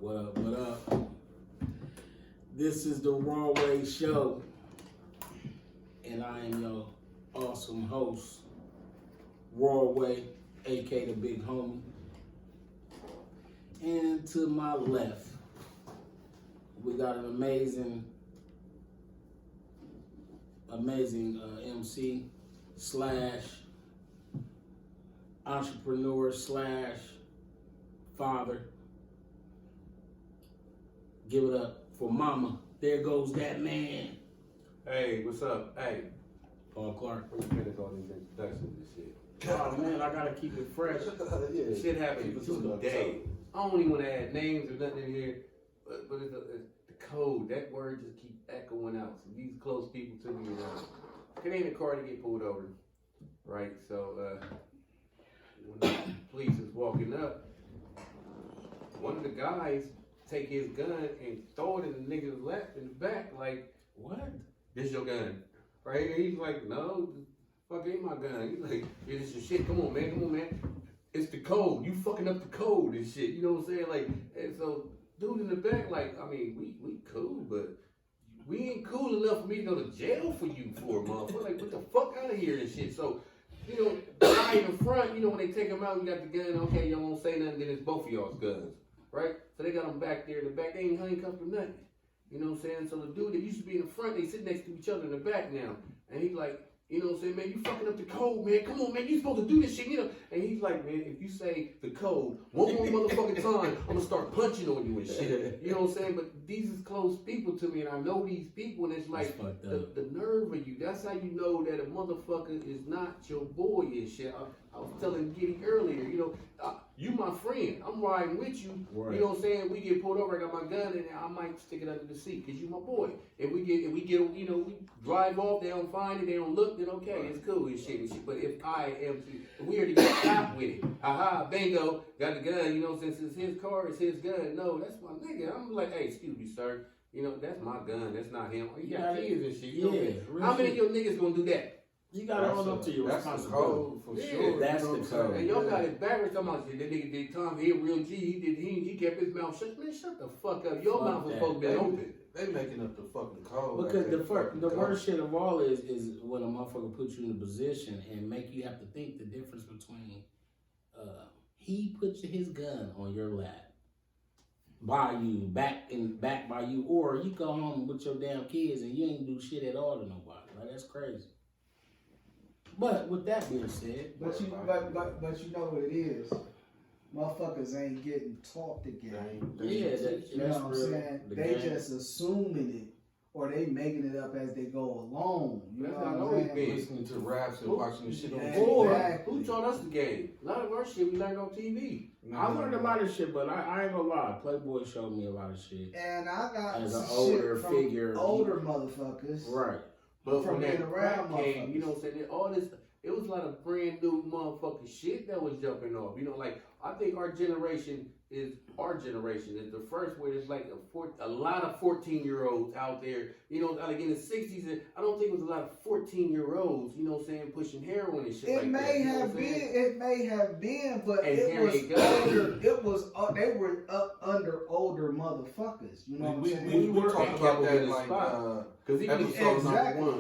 What up? What up? This is the Raw Way Show, and I am your awesome host, Raw Way, aka the Big Homie. And to my left, we got an amazing MC slash entrepreneur slash father. Give it up for Mama. There goes that man. Hey, what's up? Hey. Paul Clark. We finished all these introductions and shit. Oh man, I gotta keep it fresh. Yeah. Shit happens today. I don't even want to add names or nothing in here, but it's the code. That word just keeps echoing out. So these close people to me, it ain't a car to get pulled over, right? So when the police is walking up, one of the guys take his gun and throw it in the nigga's lap in the back, like, what? This your gun, right? And he's like, no, fuck ain't my gun. He's like, yeah, this your shit. Come on, man. It's the code. You fucking up the code and shit. You know what I'm saying? Like, and so dude in the back, like, I mean, we cool, but we ain't cool enough for me to go to jail for you for a month. We're like, get the fuck out of here and shit. So, you know, the guy in the front, you know, when they take him out, you got the gun, okay, you won't say nothing, then it's both of y'all's guns, right? So they got them back there in the back. They ain't handcuffed or nothing. You know what I'm saying? So the dude that used to be in the front, they sit next to each other in the back now. And he's like, you know what I'm saying, man, you fucking up the code, man. Come on, man, you supposed to do this shit, you know. And he's like, man, if you say the code one more motherfucking time, I'm gonna start punching on you and shit. You know what I'm saying? But these is close people to me, and I know these people, and it's like the nerve of you. That's how you know that a motherfucker is not your boy and shit. I was telling Giddy earlier, you know, you my friend. I'm riding with you. Right. You know what I'm saying? We get pulled over, I got my gun, and I might stick it under the seat because you my boy. If we get, you know, we drive off, they don't find it, they don't look, then okay, right. It's cool and shit. But if we already got shot with it, bingo, got the gun, you know, since it's his car, it's his gun. No, that's my nigga. I'm like, hey, excuse me, sir. You know, that's my gun. That's not him. He got kids and shit. You know, how many of your niggas gonna do that? You gotta own up to your responsibility. For sure. That's the code. And y'all got it backwards. Talking about that nigga did Tom, he a real G. He kept his mouth shut. Man, shut the fuck up. Your mouth was supposed to be open. They making up the fucking code. Because the worst shit of all is when a motherfucker puts you in a position and make you have to think the difference between he puts his gun on your lap, by you, back by you, or you go home with your damn kids and you ain't do shit at all to nobody. Like, that's crazy. But with that being said, but you know what it is. Motherfuckers ain't getting taught the game. That's you know what I'm saying? They just assuming it, or they making it up as they go along. You know what I'm saying? Listening to raps and watching the shit on TV. Or who taught us the game? A lot of our shit we learned on TV. I learned a lot of shit, but I ain't gonna lie. Playboy showed me a lot of shit. And I got as an older figure, older motherfuckers, right? But from that rap came, you know what I'm saying? All this, it was a lot of brand new motherfucking shit that was jumping off. You know, like, I think our generation is the first where there's like a lot of 14-year-olds out there. You know, like in the 60s, I don't think it was a lot of 14-year-olds, you know what I'm saying, pushing heroin and shit like that. It may have been, but it was they were up under older motherfuckers. You know what I'm saying? We talked about that like because even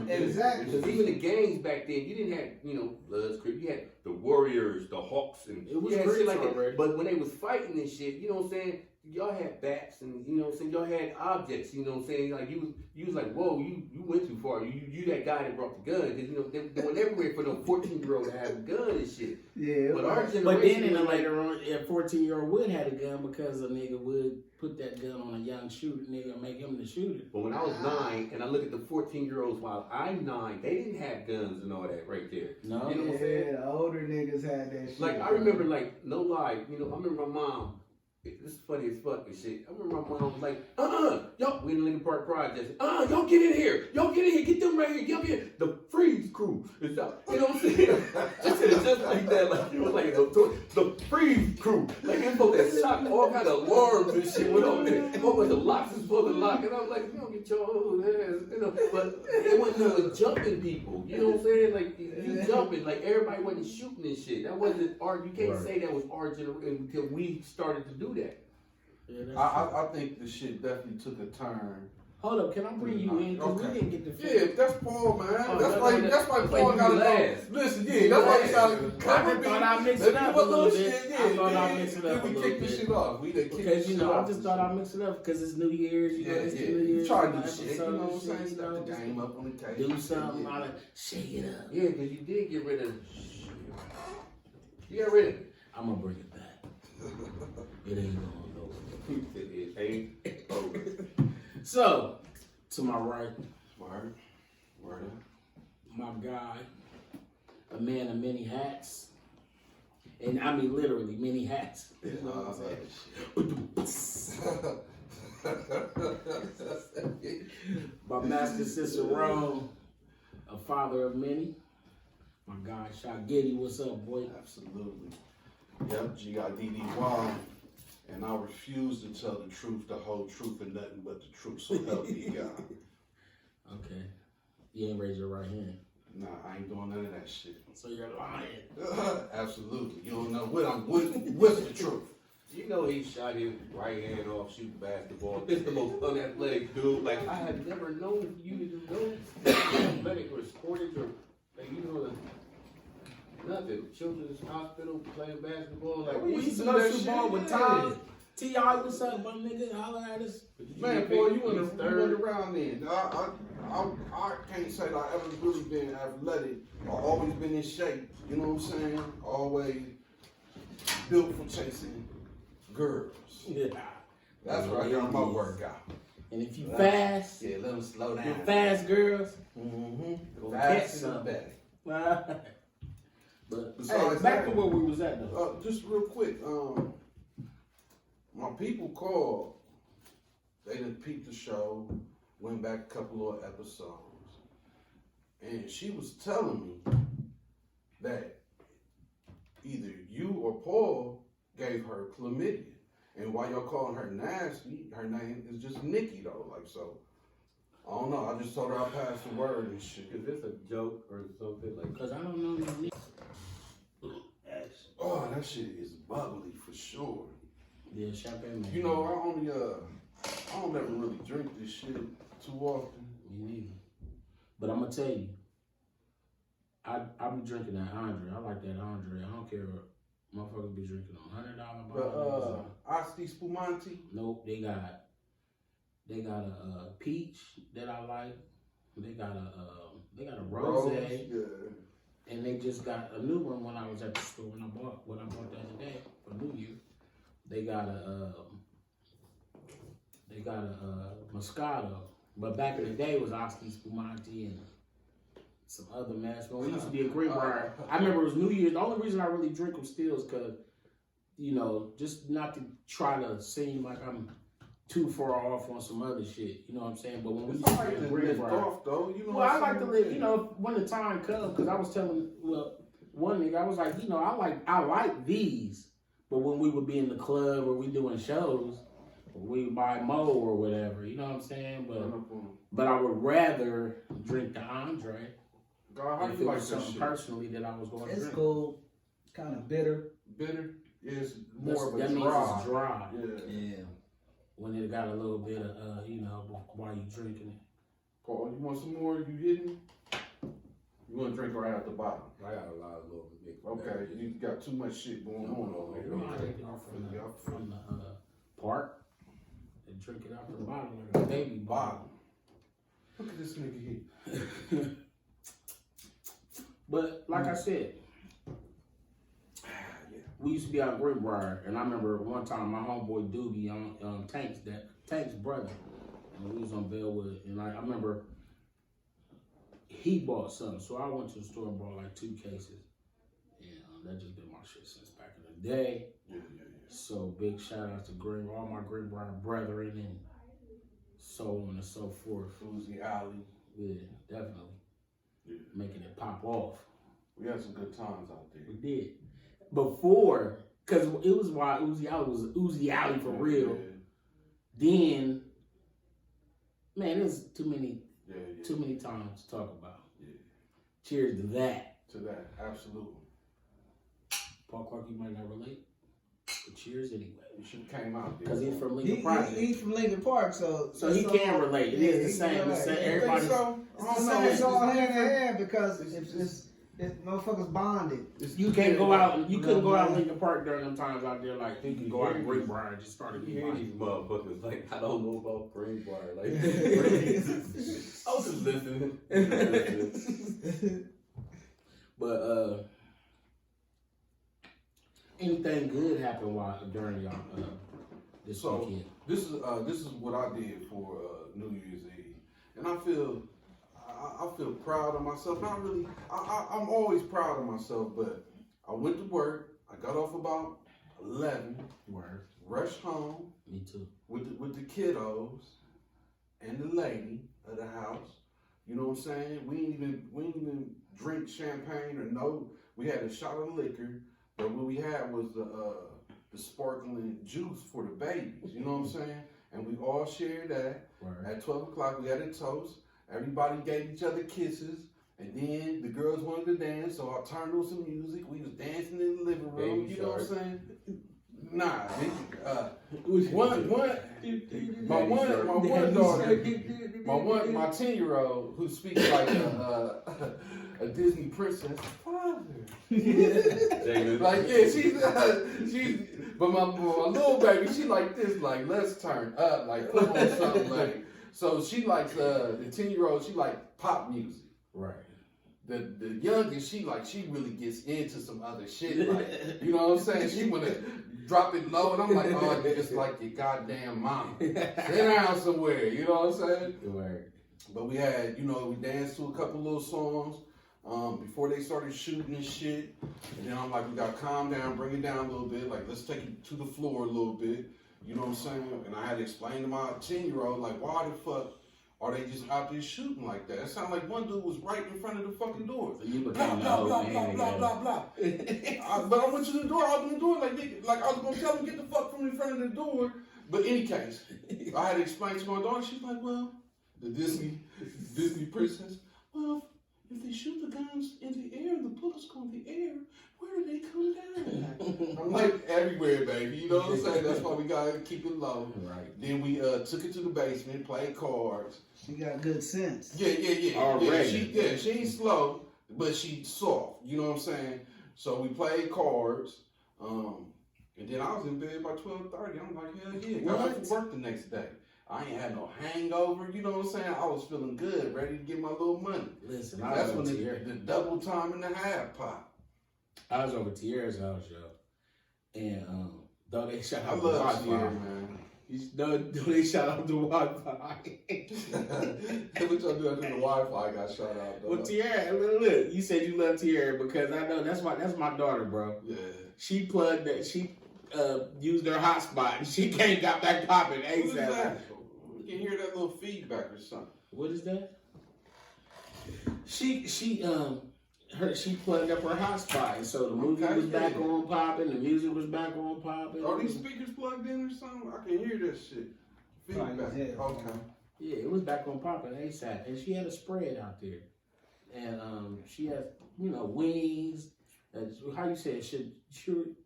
exactly. Because even the gangs back then, you didn't have, you know, Bloods, Crips. You had the Warriors, the Hawks, and it was shit like already. that. But when they was fighting and shit, you know what I'm saying? Y'all had bats and, you know what I'm saying, y'all had objects, you know what I'm saying? Like, you was like, whoa, you went too far. You that guy that brought the gun. Because, you know, they were everywhere for no 14-year-old to have a gun and shit. Yeah. But our generation... But then in the later on, a 14-year-old would have a gun because a nigga would put that gun on a young shooter nigga and make him the shooter. But when I was 9, and I look at the 14-year-olds while I'm 9, they didn't have guns and all that right there. No. You know what I'm saying? The older niggas had that shit. Like, I remember, like, no lie, you know, I remember my mom. This is funny as fuck and shit. I remember my mom was like, y'all, we in Lincoln Park Projects. Y'all get in here. Get them right here. Y'all get the freeze crew is out. You know what I'm saying? just like that. Like, it was like the freeze crew. Like, they supposed to shock all kind of alarms and shit went over there. What was the locks is supposed to lock? And I was like, you don't get your old ass. You know, but it wasn't jumping people. You know what I'm saying? Like, you jumping. Like, everybody wasn't shooting and shit. That wasn't our, you can't say that was our generation until we started to do that. Yeah, I think the shit definitely took a turn. Hold up, can I bring you in? Because we didn't get the Yeah, that's Paul, man. That's why Paul got to go. Listen, that's why he started I just thought I'd mix it up a little bit. I thought I'd mix it up a little bit. We kicked the shit off. Because, you know, I just thought I'd mix it up because it's New Year's. You know, it's New Year's. Try to do shit. You know what I'm saying? Step the game up on the table. Do something. Shake it up. Yeah, because you did get rid of You got rid of it. I'm going to bring it back. It ain't going It ain't over. So, to my right, Word. my guy, a man of many hats. And I mean literally many hats. You know what I'm saying? My master Cicerone, a father of many. My guy Shaggy, what's up, boy? Absolutely. Yep, G-I-D-D-Y. And I refuse to tell the truth, the whole truth, and nothing but the truth. So help me God. Okay. You ain't raise your right hand. Nah, I ain't doing none of that shit. So you're lying. Absolutely. You don't know what's the truth. You know he shot his right hand off shooting basketball. It's the most unathletic dude. Like, I have never known you to do those athletic or sportage or, like, you know, nothing. Children's hospital playing basketball. Like, We used to go shoot ball with Tom. T.I., what's up, my nigga? Holla at us. Man, boy, you went around then. I can't say that I ever really been athletic or always been in shape. You know what I'm saying? Always built for chasing girls. Yeah. That's where I got my workout. And if you fast, yeah, let them slow down. you fast girls, Mm-hmm. catch Fast and something. better. But Besides hey, back that, to where we was at though. Just real quick, my people called. They done peeped the show, went back a couple of episodes, and she was telling me that either you or Paul gave her chlamydia. And while y'all calling her nasty, her name is just Nikki though. Like, so, I don't know. I just told her I passed the word and shit. Is this a joke or something? Like, Because I don't know these niggas. Oh, that shit is bubbly for sure. Yeah, champagne man. You know, I don't ever really drink this shit too often. Me neither. But I'm going to tell you, I be drinking that Andre. I like that Andre. I don't care what motherfuckers be drinking them $100 bottles. Asti Spumante. Nope, they got a peach that I like. They got a rose. Yeah. And they just got a new one when I was at the store when I bought the other day for New Year. They got a Moscato, but back in the day it was Asti Spumante and some other mess. When we used to be a Greenbrier, I remember it was New Year's. The only reason I really drink them still is because, you know, just not to try to seem like I'm too far off on some other shit. You know what I'm saying? But when we used to be a Greenbrier, well, I like to live. You know, when the time comes, because I was telling one nigga, I was like, you know, I like these. But when we would be in the club or we doing shows, we would buy Mo or whatever, you know what I'm saying? But I would rather drink the Andre. God, how if you it like was that something shit? personally that I was going to It's drink. cool. Kind of bitter. Bitter is more of a that dry. means it's dry. Yeah. When it got a little bit of, you know, while you drinking it. Paul, you want some more? You hitting? You want to drink right out the bottom? I got a lot of little big. Okay, you got too much shit going on over You here. know, I take it off from the park and drink it out the bottom like a baby bottle. Look at this nigga here. But like I said, we used to be out in Greenbrier, and I remember one time my homeboy Doobie on Tank's brother, and we was on Bellwood, and I remember he bought something, so I went to the store and bought like 2 cases, and that just been my shit since back in the day. Yeah. So big shout out to all my Greenbrier brethren and so on and so forth. Uzi Alley. Yeah, definitely. Yeah. Making it pop off. We had some good times out there. We did. Before, because it was why Uzi Alley was Uzi Alley for real. Yeah. Then, man, there's too many times to talk about. Yeah. Cheers to that. To that, absolutely. Paul Clark, you might not relate. But cheers anyway. She came out there. Because he's from Lincoln Park. He's from Lincoln Park, so he can relate. It is the same. Everybody. It's all hand in hand because it's motherfuckers bonded. You can't go out. You couldn't go out Lincoln Park during them times out there. Like you can go out Greenbrier and just start You hear these motherfuckers like, I don't know about Greenbrier. Like, I was just listening. But anything good happened during y'all this weekend? This is what I did for New Year's Eve, and I feel proud of myself. Not really. I'm always proud of myself, but I went to work. I got off about 11. Word. Rushed home. Me too. With the kiddos and the lady of the house. You know what I'm saying? We ain't even drink champagne or no. We had a shot of liquor, but what we had was the sparkling juice for the babies. You know what I'm saying? And we all shared that. Word. At 12 o'clock, we had a toast. Everybody gave each other kisses. And then the girls wanted to dance, so I turned on some music. We was dancing in the living room. Baby you know shark. what I'm saying? Nah, my 10-year-old who speaks like a Disney princess. Father. Like, yeah, she's but my little baby, she like this, like, let's turn up, like, put on something, like, so she likes, the 10-year-old, she like pop music. Right. The youngest, she really gets into some other shit, like, you know what I'm saying? She wanna drop it low, and I'm like, oh, you just like your goddamn mama. Sit down somewhere, you know what I'm saying? Right. But we had, we danced to a couple little songs before they started shooting and shit. And then I'm like, we gotta calm down, bring it down a little bit. Like, let's take it to the floor a little bit. You know what I'm saying? And I had to explain to my 10-year-old, like, why the fuck are they just out there shooting like that? It sounded like one dude was right in front of the fucking door. So you blah, blah, blah, blah, blah, blah, blah. But I went to the door, I opened the door, like I was gonna tell him, get the fuck from in front of the door. But in any case, I had to explain to my daughter, she's like, well, the Disney princess, well, if they shoot the guns in the air, the bullets go in the air, where do they come down? I'm like, everywhere, baby. You know what I'm saying? That's why we gotta keep it low. Right. Then we took it to the basement, played cards. She got good sense. Yeah. Already. She ain't slow, but she's soft. You know what I'm saying? So we played cards. And then I was in bed by 12:30. I'm like, hell yeah. Got up for work the next day. I ain't had no hangover. You know what I'm saying? I was feeling good, ready to get my little money. Listen, that's when the double time and a half pop. I was over Tierra's house, yo. And though they shut I out the love Wi-Fi, Tierra, man. Though they shut out the Wi-Fi. What y'all do after the Wi-Fi got shut out, though? Well, Tierra, look, you said you love Tierra because I know that's my daughter, bro. Yeah. She plugged that. She used her hotspot and she got back popping ASAP. What is that? You can hear that little feedback or something. What is that? She plugged up her hotspot, and so the movie was back on popping, the music was back on popping. Are these speakers plugged in or something? I can hear that shit. Feedback. Okay. Yeah, it was back on popping ASAP, and she had a spread out there, and she has wings. How you say it? Should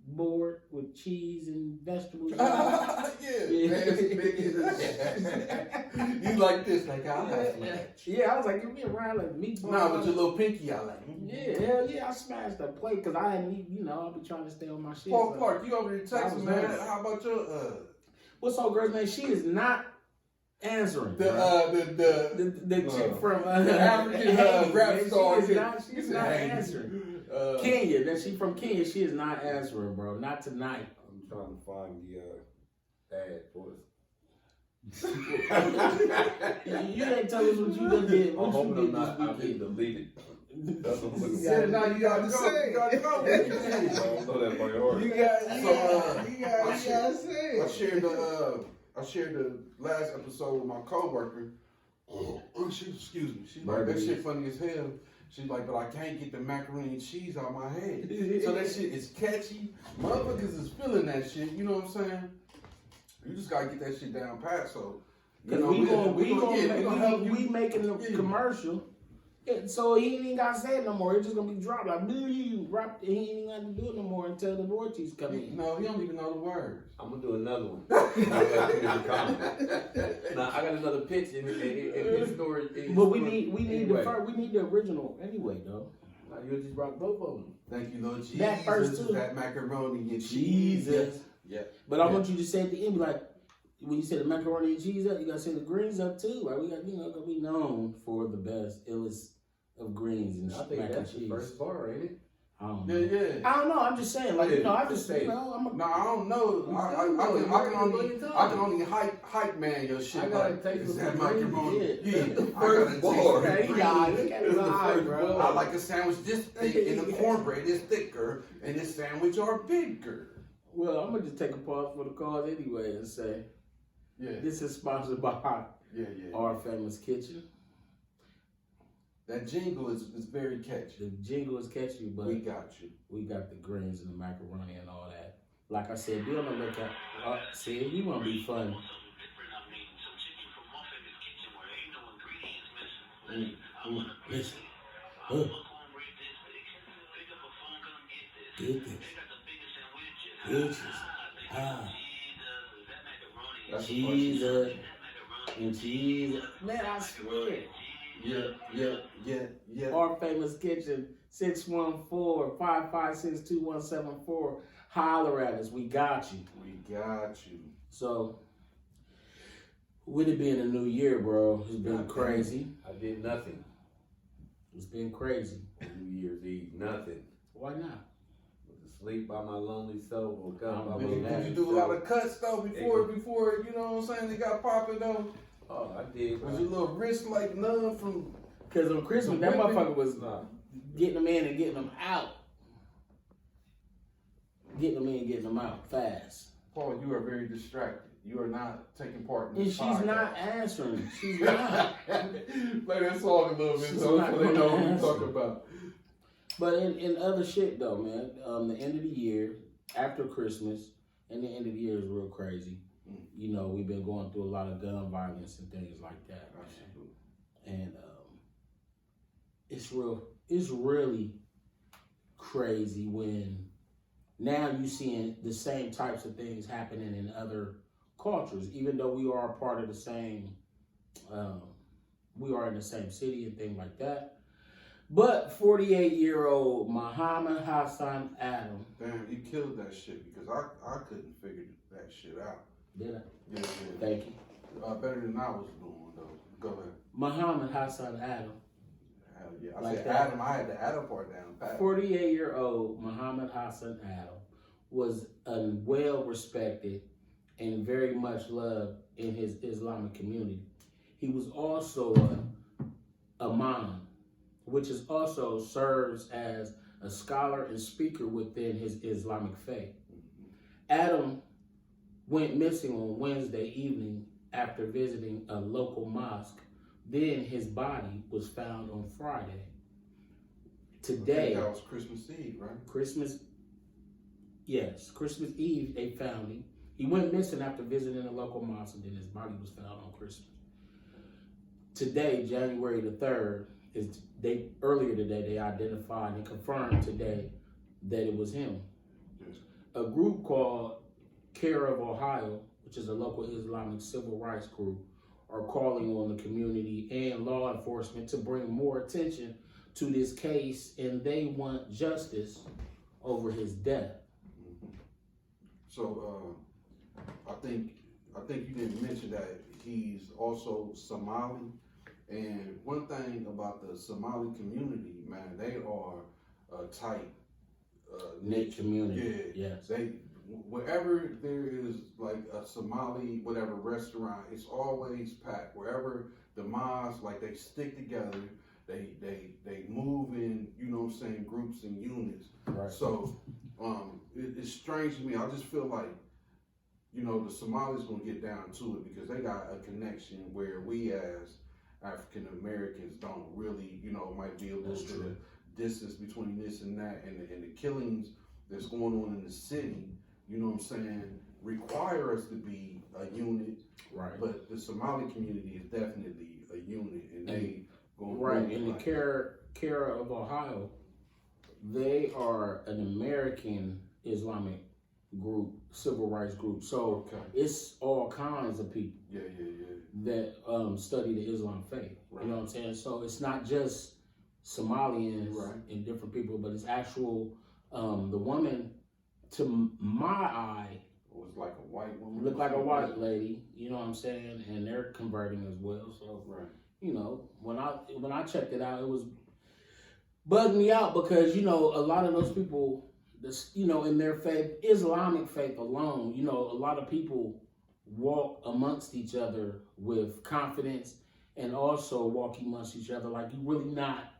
board with cheese and vegetables. Yeah. You like this? Like I'll have some. Yeah, I was like, give me a round of meatballs. Nah, with your little pinky, I like. Yeah, hell yeah, I smashed the plate because I hadn't eaten, I'll be trying to stay on my shit. Paul Clark, you over here texting, man. How about your What's old girl's name? She is not answering. The chick from the African rap star. She's not answering. Kenya, that she from Kenya, she is not answering, bro. Not tonight. I'm trying to find the ad for You didn't tell us what you done did. I'm hoping I've been deleted. That's what I'm looking for. Now you got to say. You gotta go. I don't know that by heart. You gotta say. I shared the last episode with my coworker. Excuse me. She's like, that shit funny as hell. She's like, but I can't get the macaroni and cheese out my head. So that shit is catchy. Motherfuckers is feeling that shit. You know what I'm saying? You just gotta get that shit down pat. So, we making the commercial. So he ain't even got to say it no more. It's just gonna be dropped like you drop. He ain't even got to do it no more until the royalties come in. No, he don't even know the words. I'm gonna do another one. Now I got another pitch in his story. But we need the original anyway, though. Now you just brought both of them. Thank you, Lord Jesus. That first two. That macaroni and cheese. Jesus. Yeah. But I want you to say at the end, be like, when you say the macaroni and cheese up, you gotta say the greens up too. Right? We got, gonna be known for the best illest of greens and I think mac that's and the cheese. first bar, ain't it? I don't know. Yeah. I don't know. I'm just saying, like, I just say, I'm No, I don't know. I can only hype man your shit. I gotta taste that the macaroni. Yeah. I gotta bar. taste the God, greens. look at his eye, bro. I like a sandwich this thick, and the cornbread is thicker, and this sandwich are bigger. Well, I'm gonna just take a pause for the cause anyway and say, this is sponsored by Our Famous Kitchen. That jingle is very catchy. The jingle is catchy, but we got you. We got the greens and the macaroni and all that. Like I said, be on the lookout. See, you wanna be funny. Listen. Get this. Bitches. Jesus. And Jesus. Man, I swear. Yeah. Our Famous Kitchen, 614-556-2174. Holler at us. We got you. So, with it being a new year, bro, it's been crazy. I did nothing. It's been crazy. New Year's Eve, nothing. Why not? Sleep by my lonely soul. Woke up by my Did lonely you do a soul. lot of cuts though before you know what I'm saying? They got popping though. Oh, I did. Was your little wrist like numb from? Because on Christmas, that motherfucker was getting them in and getting them out. Getting them in and getting them out fast. Paul, you are very distracted. You are not taking part in And this she's podcast. not answering. She's not. Play that song a little bit so they know what we're talking about. But in other shit though, man, the end of the year, after Christmas, and the end of the year is real crazy. You know, we've been going through a lot of gun violence and things like that. And it's really crazy when now you're seeing the same types of things happening in other cultures, even though we are a part of the same, we are in the same city and things like that. But 48-year-old Muhammad Hassan Adam. Damn, he killed that shit because I couldn't figure that shit out. Did I? Yeah. Thank you. Better than I was doing though. Go ahead. Muhammad Hassan Adam. Hell yeah. I Like said that. Adam, I had the Adam part down. 48-year-old Muhammad Hassan Adam was a well-respected and very much loved in his Islamic community. He was also a imam, which is also serves as a scholar and speaker within his Islamic faith. Adam went missing on Wednesday evening after visiting a local mosque. Then his body was found on Friday. Today, that was Christmas Eve, right? Christmas Eve, they found him. He went missing after visiting a local mosque, and then his body was found on Christmas. Today, January the 3rd, earlier today, they identified and confirmed today that it was him. A group called Care of Ohio, which is a local Islamic civil rights group, are calling on the community and law enforcement to bring more attention to this case, and they want justice over his death. So I think you didn't mention that he's also Somali, and one thing about the Somali community, man, they are a tight Knit community. Yeah, yes. Wherever there is like a Somali whatever restaurant, it's always packed. Wherever the mosques, like they stick together, they move in, you know what I'm saying, groups and units. Right. So it's strange to me. I just feel like, you know, the Somalis gonna get down to it because they got a connection where we as African Americans don't really, you know, might be a little bit of distance between this and that, and the killings that's going on in the city, you know what I'm saying, require us to be a unit. Right. But the Somali community is definitely a unit, and Right, in the Kara of Ohio, they are an American Islamic group, civil rights group. So it's all kinds of people that study the Islam faith. Right. You know what I'm saying? So it's not just Somalians and different people, but it's actual, the woman, to my eye, was like a white woman. Looked like a white lady, you know what I'm saying? And they're converting as well. So, you know, when I checked it out, it was bugged me out because, you know, a lot of those people, you know, in their faith, Islamic faith alone, you know, a lot of people walk amongst each other with confidence and also walk amongst each other like you really not,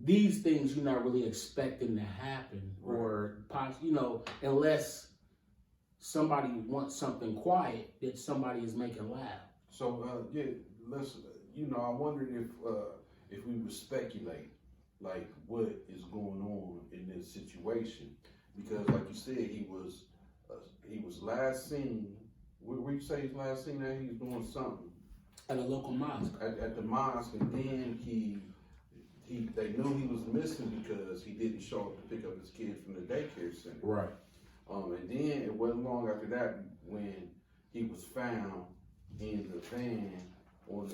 these things you're not really expecting to happen or, you know, unless somebody wants something quiet that somebody is making loud. So, let's, you know, I wondered if we would speculate, like, what is going on in this situation. Because, like you said, he was last seen, where you say he's last seen that he was doing something? At a local mosque. At the mosque, and then they knew he was missing because he didn't show up to pick up his kids from the daycare center. Right. And then it wasn't long after that when he was found in the van on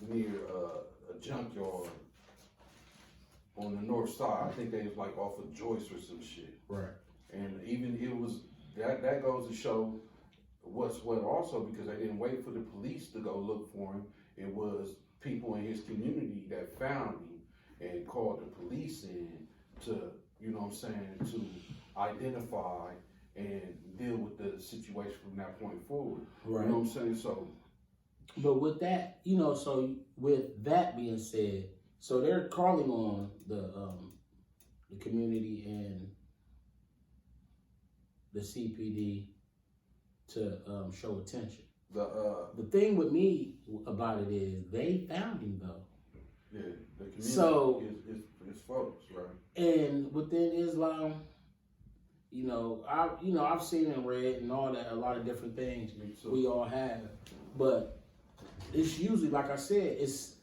near a junkyard on the north side. I think they was like off of Joyce or some shit. Right. And even it was that goes to show what's what also, because they didn't wait for the police to go look for him. It was people in his community that found him and called the police in to, you know what I'm saying, to identify and deal with the situation from that point forward. Right. You know what I'm saying? So, but with that, you know, so with that being said, so they're calling on the community and the CPD to show attention. The thing with me about it is they found him though. Yeah, the community is folks, right? And within Islam, you know, I've seen and read and all that, a lot of different things we all have, but it's usually, like I said, it's,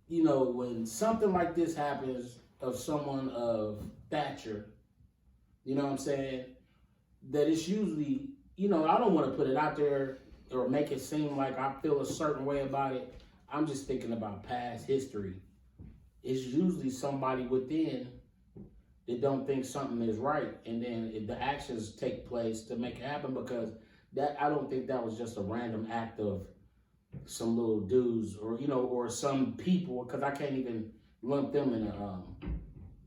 you know, when something like this happens of someone of stature, you know what I'm saying, that it's usually, you know, I don't want to put it out there or make it seem like I feel a certain way about it. I'm just thinking about past history. It's usually somebody within that don't think something is right, and then the actions take place to make it happen, because that, I don't think that was just a random act of some little dudes or, you know, or some people, because I can't even lump them in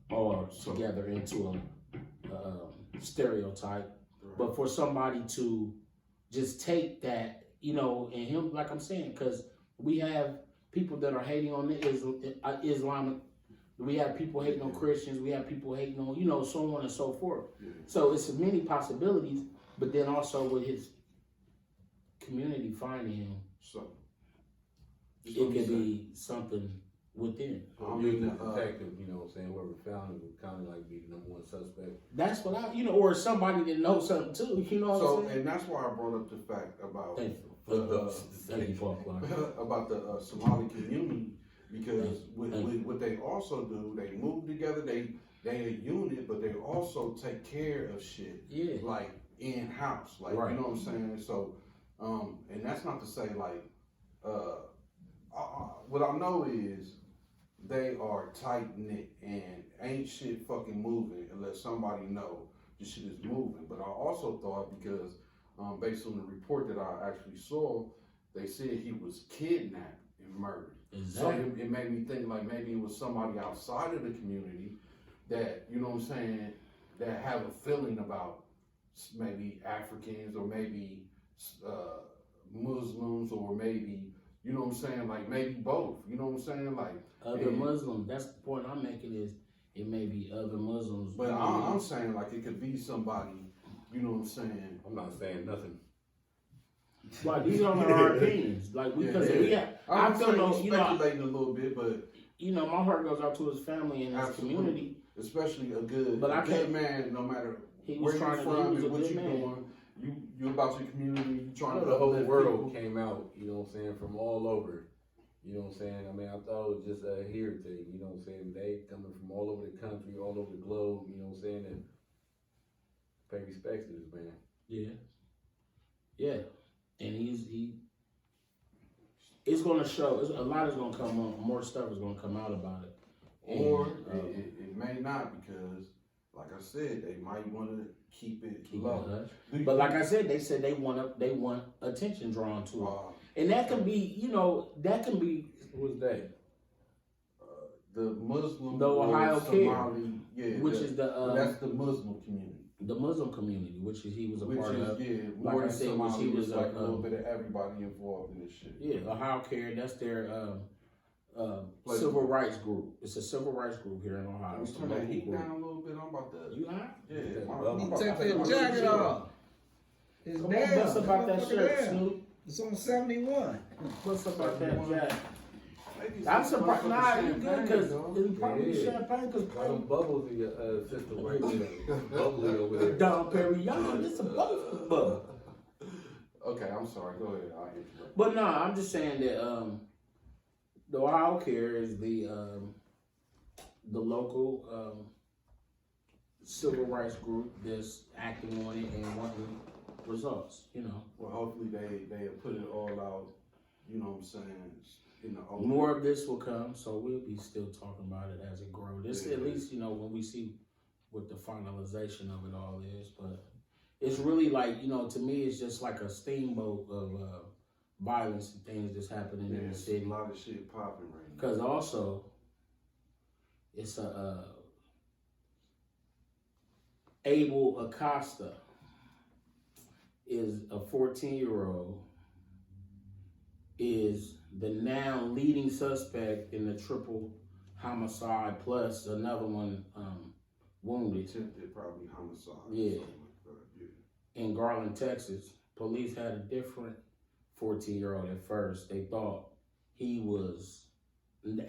all together into a stereotype. Right. But for somebody to just take that, you know, and him, like I'm saying, because we have people that are hating on the Islamic. We have people hating on Christians. We have people hating on, you know, so on and so forth. Yeah. So it's many possibilities, but then also with his community finding him, so it could be something within. I mean, the detective, you know what I'm saying, whoever found him would kind of like be the number one suspect. That's what I, you know, or somebody that knows something too, you know what I'm saying? And that's why I brought up the fact about about the Somali community. Because what they also do, they move together, they a unit, but they also take care of shit, like in-house, like, you know what I'm saying? So, and that's not to say like, what I know is they are tight-knit and ain't shit fucking moving unless somebody know the shit is moving. But I also thought, because based on the report that I actually saw, they said he was kidnapped and murdered. Exactly. So it made me think like maybe it was somebody outside of the community that, you know what I'm saying, that have a feeling about maybe Africans or maybe Muslims or maybe, you know what I'm saying, like maybe both, you know what I'm saying, like other Muslims. That's the point I'm making, is it may be other Muslims. But I'm saying like it could be somebody, you know what I'm saying. I'm not saying nothing. Like, these are our opinions. Like, because I feel no, you know, speculating a little bit, but you know, my heart goes out to his family and his community, especially a good man. No matter where you're from and what you're doing, you about your community. You trying to the whole world people. Came out. You know what I'm saying, from all over You know what I'm saying? I mean, I thought it was just a here thing. You know what I'm saying? They coming from all over the country, all over the globe. You know what I'm saying? And pay respects to this man. Yeah. Yeah. And it's going to show. A lot is going to come on. More stuff is going to come out about it. Or it may not, because, like I said, they might want to keep it low. But like I said, they said they want attention drawn to it, and that can be, Who's that? The Muslim, the Ohio Somali, which is that's the Muslim community. The Muslim community, which he was a part of. Yeah, like I said, which he was like a little bit of everybody involved in this shit. Yeah, Ohio Care. That's their civil rights group. It's a civil rights group here in Ohio. Let's turn that heat down a little bit. I'm about to. You hot? Yeah. Take that jacket off. It's Come on, down. what's about that shirt, Down. Snoop? It's on 71. What's about that jacket? I'm surprised. Nah, you good because it's probably champagne. Because Some bubbles in your system right there. Bubbly over there. Dom Perignon, this a bubble. Okay, I'm sorry. Go ahead. I'll interrupt. But no, I'm just saying that the Ohio Care is the local civil rights group that's acting on it and wanting results. Well, hopefully they put it all out. You know what I'm saying? In the open. More of this will come, so we'll be still talking about it as it grows. This at least, when we see what the finalization of it all is. But it's really like, to me, it's just like a steamboat of violence and things that's happening in the city. A lot of shit popping right now. Because also, it's Abel Acosta is a 14-year-old, is the now leading suspect in the triple homicide, plus another one wounded. Attempted probably homicide. Yeah. Something like that. Yeah. In Garland, Texas. Police had a different 14-year-old at first. They thought he was,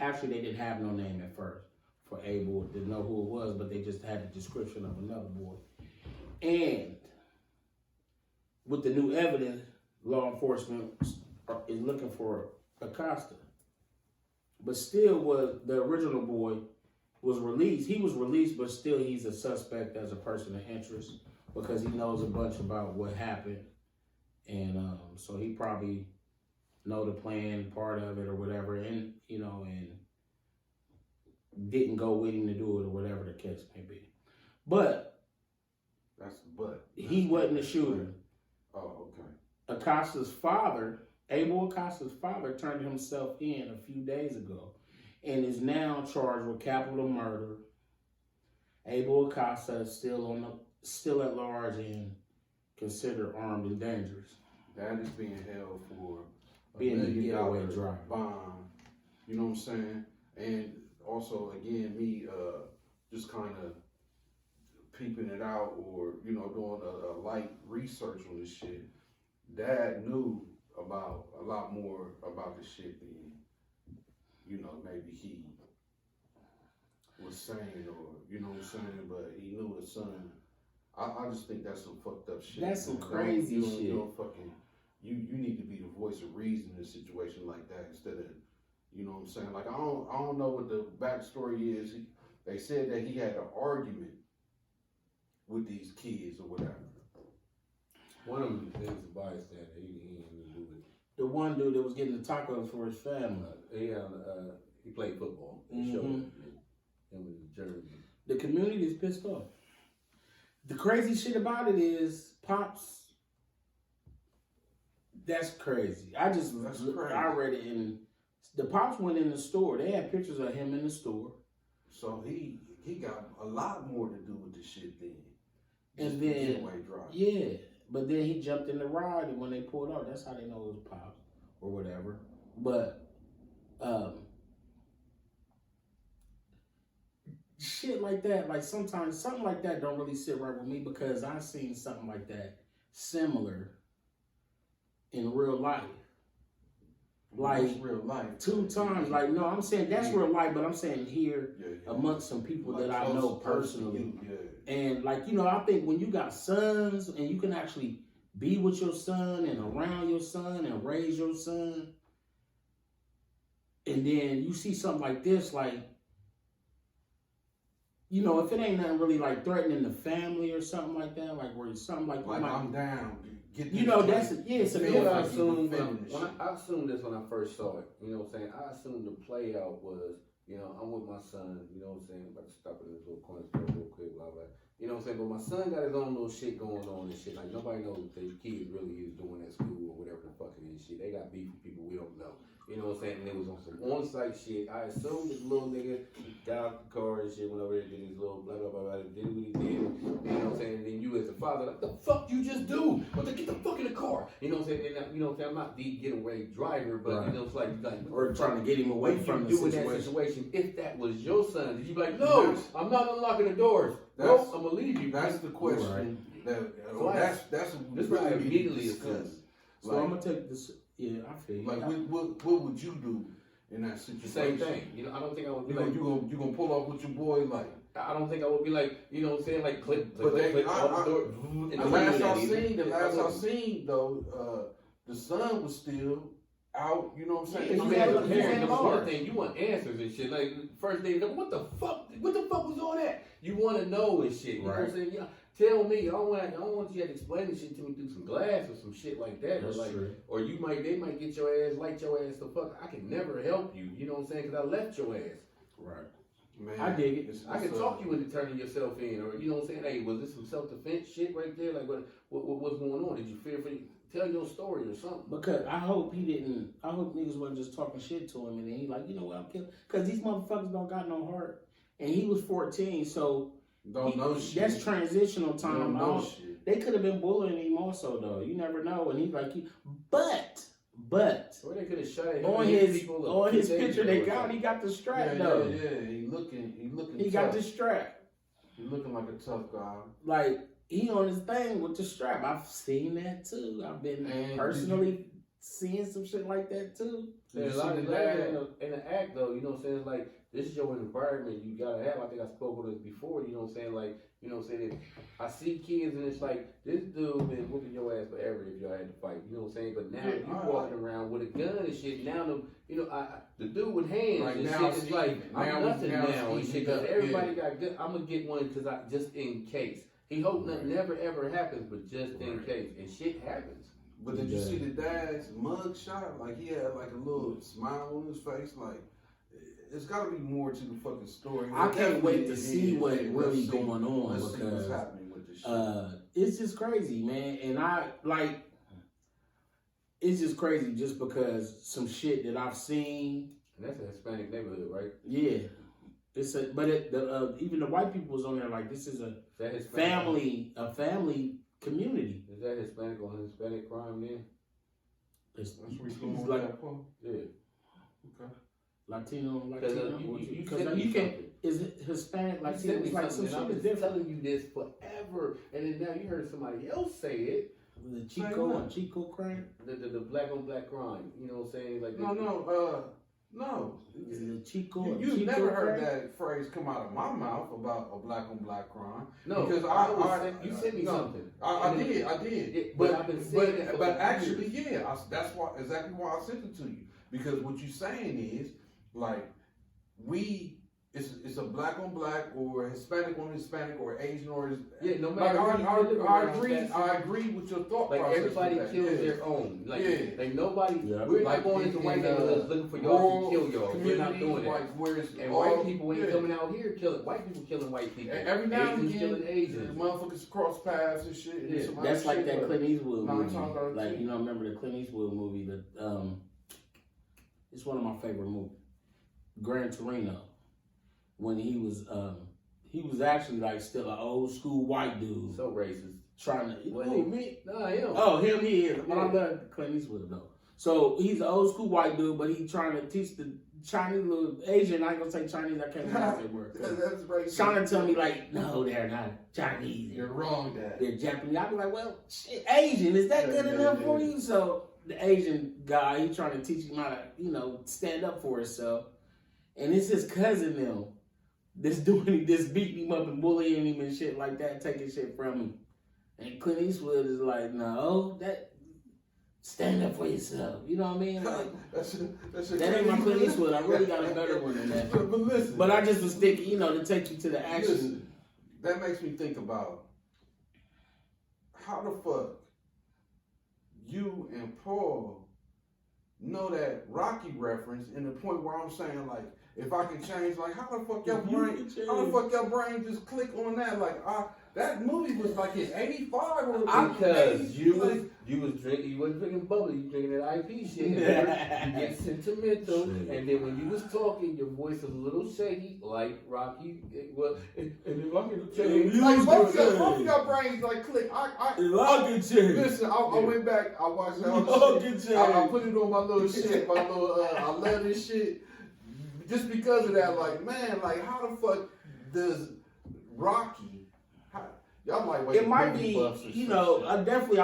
actually they didn't have no name at first for Abel, didn't know who it was, but they just had the description of another boy. And with the new evidence, law enforcement is looking for Acosta. But still, the original boy was released. He was released, but still he's a suspect as a person of interest because he knows a bunch about what happened. And so he probably know the plan, part of it or whatever, and and didn't go with him to do it or whatever the case may be. But That's the but. he wasn't the shooter. Oh, okay. Acosta's father, Abel Acosta's father, turned himself in a few days ago and is now charged with capital murder. Abel Acosta is still at large and considered armed and dangerous. That is being held for Being a $1 million getaway driver. bond. You know what I'm saying? And also, again, me just kind of peeping it out, or doing a light research on this shit. Dad knew about a lot more about the shit than maybe he was saying, or you know what I'm saying. But he knew his son. I just think that's some fucked up shit. That's some man. crazy shit. You need to be the voice of reason in a situation like that instead of, you know what I'm saying? Like I don't know what the backstory is. They said that he had an argument with these kids or whatever. One of them is a bystander. He ain't nothing to do with it. The one dude that was getting the tacos for his family. He played football. Mm-hmm. Showed him with his jersey. The community is pissed off. The crazy shit about it is, Pops, that's crazy. I read it in, the Pops went in the store. They had pictures of him in the store. So he got a lot more to do with the shit then. And then, yeah, but then he jumped in the ride, and when they pulled out, that's how they know it was Pops or whatever. But shit like that, like sometimes something like that don't really sit right with me because I've seen something like that similar in real life. Like real life. 2 times. Like, no, I'm saying that's real life, but I'm saying here amongst some people like that I know personally. Yeah. And like, I think when you got sons and you can actually be with your son and around your son and raise your son, And then you see something like this, like, you know, if it ain't nothing really like threatening the family or something like that, like where it's something like I'm down. Get you know, that's it's a You know what I difference. assumed I assumed this when I first saw it. You know what I'm saying? I assumed the play out was, you know, I'm with my son, you know what I'm saying? I'm about to stop in this little corner store real quick, blah, blah. You know what I'm saying? But my son got his own little shit going on and shit. Like, nobody knows what the kid really is doing at school or whatever the fuck it is shit. They got beef with people we don't know. You know what I'm saying? And it was on some on-site shit. I assumed this little nigga got out the car and shit, went over there and did his little blah, blah, blah, blah, did what he did. You know what I'm saying? And then you as a father, like, the fuck you just do? What the, get the fuck in the car. You know what I'm saying? And, you know what I'm saying? I'm not the getaway driver, but, you know, it's like or trying to get him away from the situation. That situation. If that was your son, did you be like, no, I'm not unlocking the doors. No, I'm gonna leave you. That's the question. Right. That's this what I immediately assumed. So I'm gonna take this. Yeah, I feel you. Like, what would you do in that situation? The same thing. You know, I don't think I would be like you gonna pull up with your boy like. I don't think I would be like, you know what I'm saying, like click the last I seen though, the son was still out. You know what I'm saying? Yeah, one thing you want answers and shit. Like first day, what the fuck was all that? You want to know and shit. You know what I'm saying? Yeah. Tell me, I don't want you to explain this shit to me through some glass or some shit like that. That's or like, true. or they might get your ass, light your ass the fuck. I can never help you. You know what I'm saying? Because I left your ass. Right. Man, I dig it. I can talk you into turning yourself in, or you know what I'm saying? Hey, was this some self-defense shit right there? Like, what's going on? Did you fear for you? Tell your story or something. Because I hope niggas wasn't just talking shit to him and then he like, you know what, I'm killing. Because these motherfuckers don't got no heart. And he was 14, so don't know shit. That's transitional time. They could have been bullying him also though. You never know. And he's like, but or they could have shot at him on his picture they got, he got the strap though. Yeah. He looking. He got the strap. He looking like a tough guy. Like he on his thing with the strap. I've seen that too. I've been personally seeing some shit like that too. There's a lot of that in the act though. You know what I'm saying? It's like this is your environment you gotta have. I think I spoke on this before. You know what I'm saying? Like, you know what I'm saying? I see kids and it's like this dude been whooping your ass forever if y'all had to fight. You know what I'm saying? But now you walking around with a gun and shit. Now the dude with hands like and now shit is like I'm nothing now and shit. Cause everybody got good. I'm gonna get one because just in case. He hope nothing never ever happens, but just in case. And shit happens. But did you see the dad's mug shot? Like he had like a little smile on his face. Like it's got to be more to the fucking story. I can't wait to see what really going on because because what's happening with this shit. It's just crazy, man. And it's just crazy just because some shit that I've seen. And that's a Hispanic neighborhood, right? Yeah. Even the white people was on there like this is a family community. Is that Hispanic on Hispanic crime then? It's like yeah. Okay. Latino. You can. Is it Hispanic? Latino? It's like some shit is different. Telling you this forever, and then now you heard somebody else say it. The Chico crime. The black on black crime. You know what I'm saying? Like no. Is it Chico? You never heard that phrase come out of my mouth about a black on black crime. No, because you sent me something. I did. Yeah, but I've been saying that. But actually, yeah, that's exactly why I sent it to you. Because what you're saying is like it's a black on black or Hispanic on Hispanic or Asian or no matter I agree with your thought like process. Everybody kills their own. Like nobody. We're like not going into white neighborhoods looking for y'all to kill y'all. We're not doing that. And white people ain't coming out here killing white people killing white people. And every now and again, killing Asians. Motherfuckers cross paths and shit. Yeah. That's like that Clint Eastwood movie. Like you know, remember the Clint Eastwood movie that it's one of my favorite movies. Gran Torino. When he was actually like still an old school white dude. So racist. Trying to me? Nah, him. Oh, him he is. But I love Clint Eastwood though. So he's an old school white dude, but he's trying to teach the Chinese little Asian. I ain't gonna say Chinese. I can't pronounce that word. That's racist. Trying to tell me like, no, they're not Chinese. You're wrong, Dad. They're Japanese. I be like, well, shit, Asian. Is that good enough for you? So the Asian guy, he trying to teach him how to, stand up for himself. And it's his cousin now. This beating him up and bullying him and shit like that, taking shit from him. And Clint Eastwood is like, no, stand up for yourself. You know what I mean? Like, that ain't my Clint Eastwood. I really got a better one than that. But listen. But I just was thinking, you know, to take you to the action. Listen, that makes me think about how the fuck you and Paul know that Rocky reference, and the point where I'm saying, like, if I can change, like, how the fuck your brain just click on that? Like, that movie was like in '85 or because you wasn't drinking bubbly, you drinking that IP shit. You get sentimental, and then when you was talking, your voice was a little shaky, like Rocky. And if I can change, like both of your brains like click. Listen, I went back, I watched all the shit. I put it on my little shit, I love this shit. Just because of that, like, man, like, how the fuck does Rocky? Y'all might wait. It might be, you know, I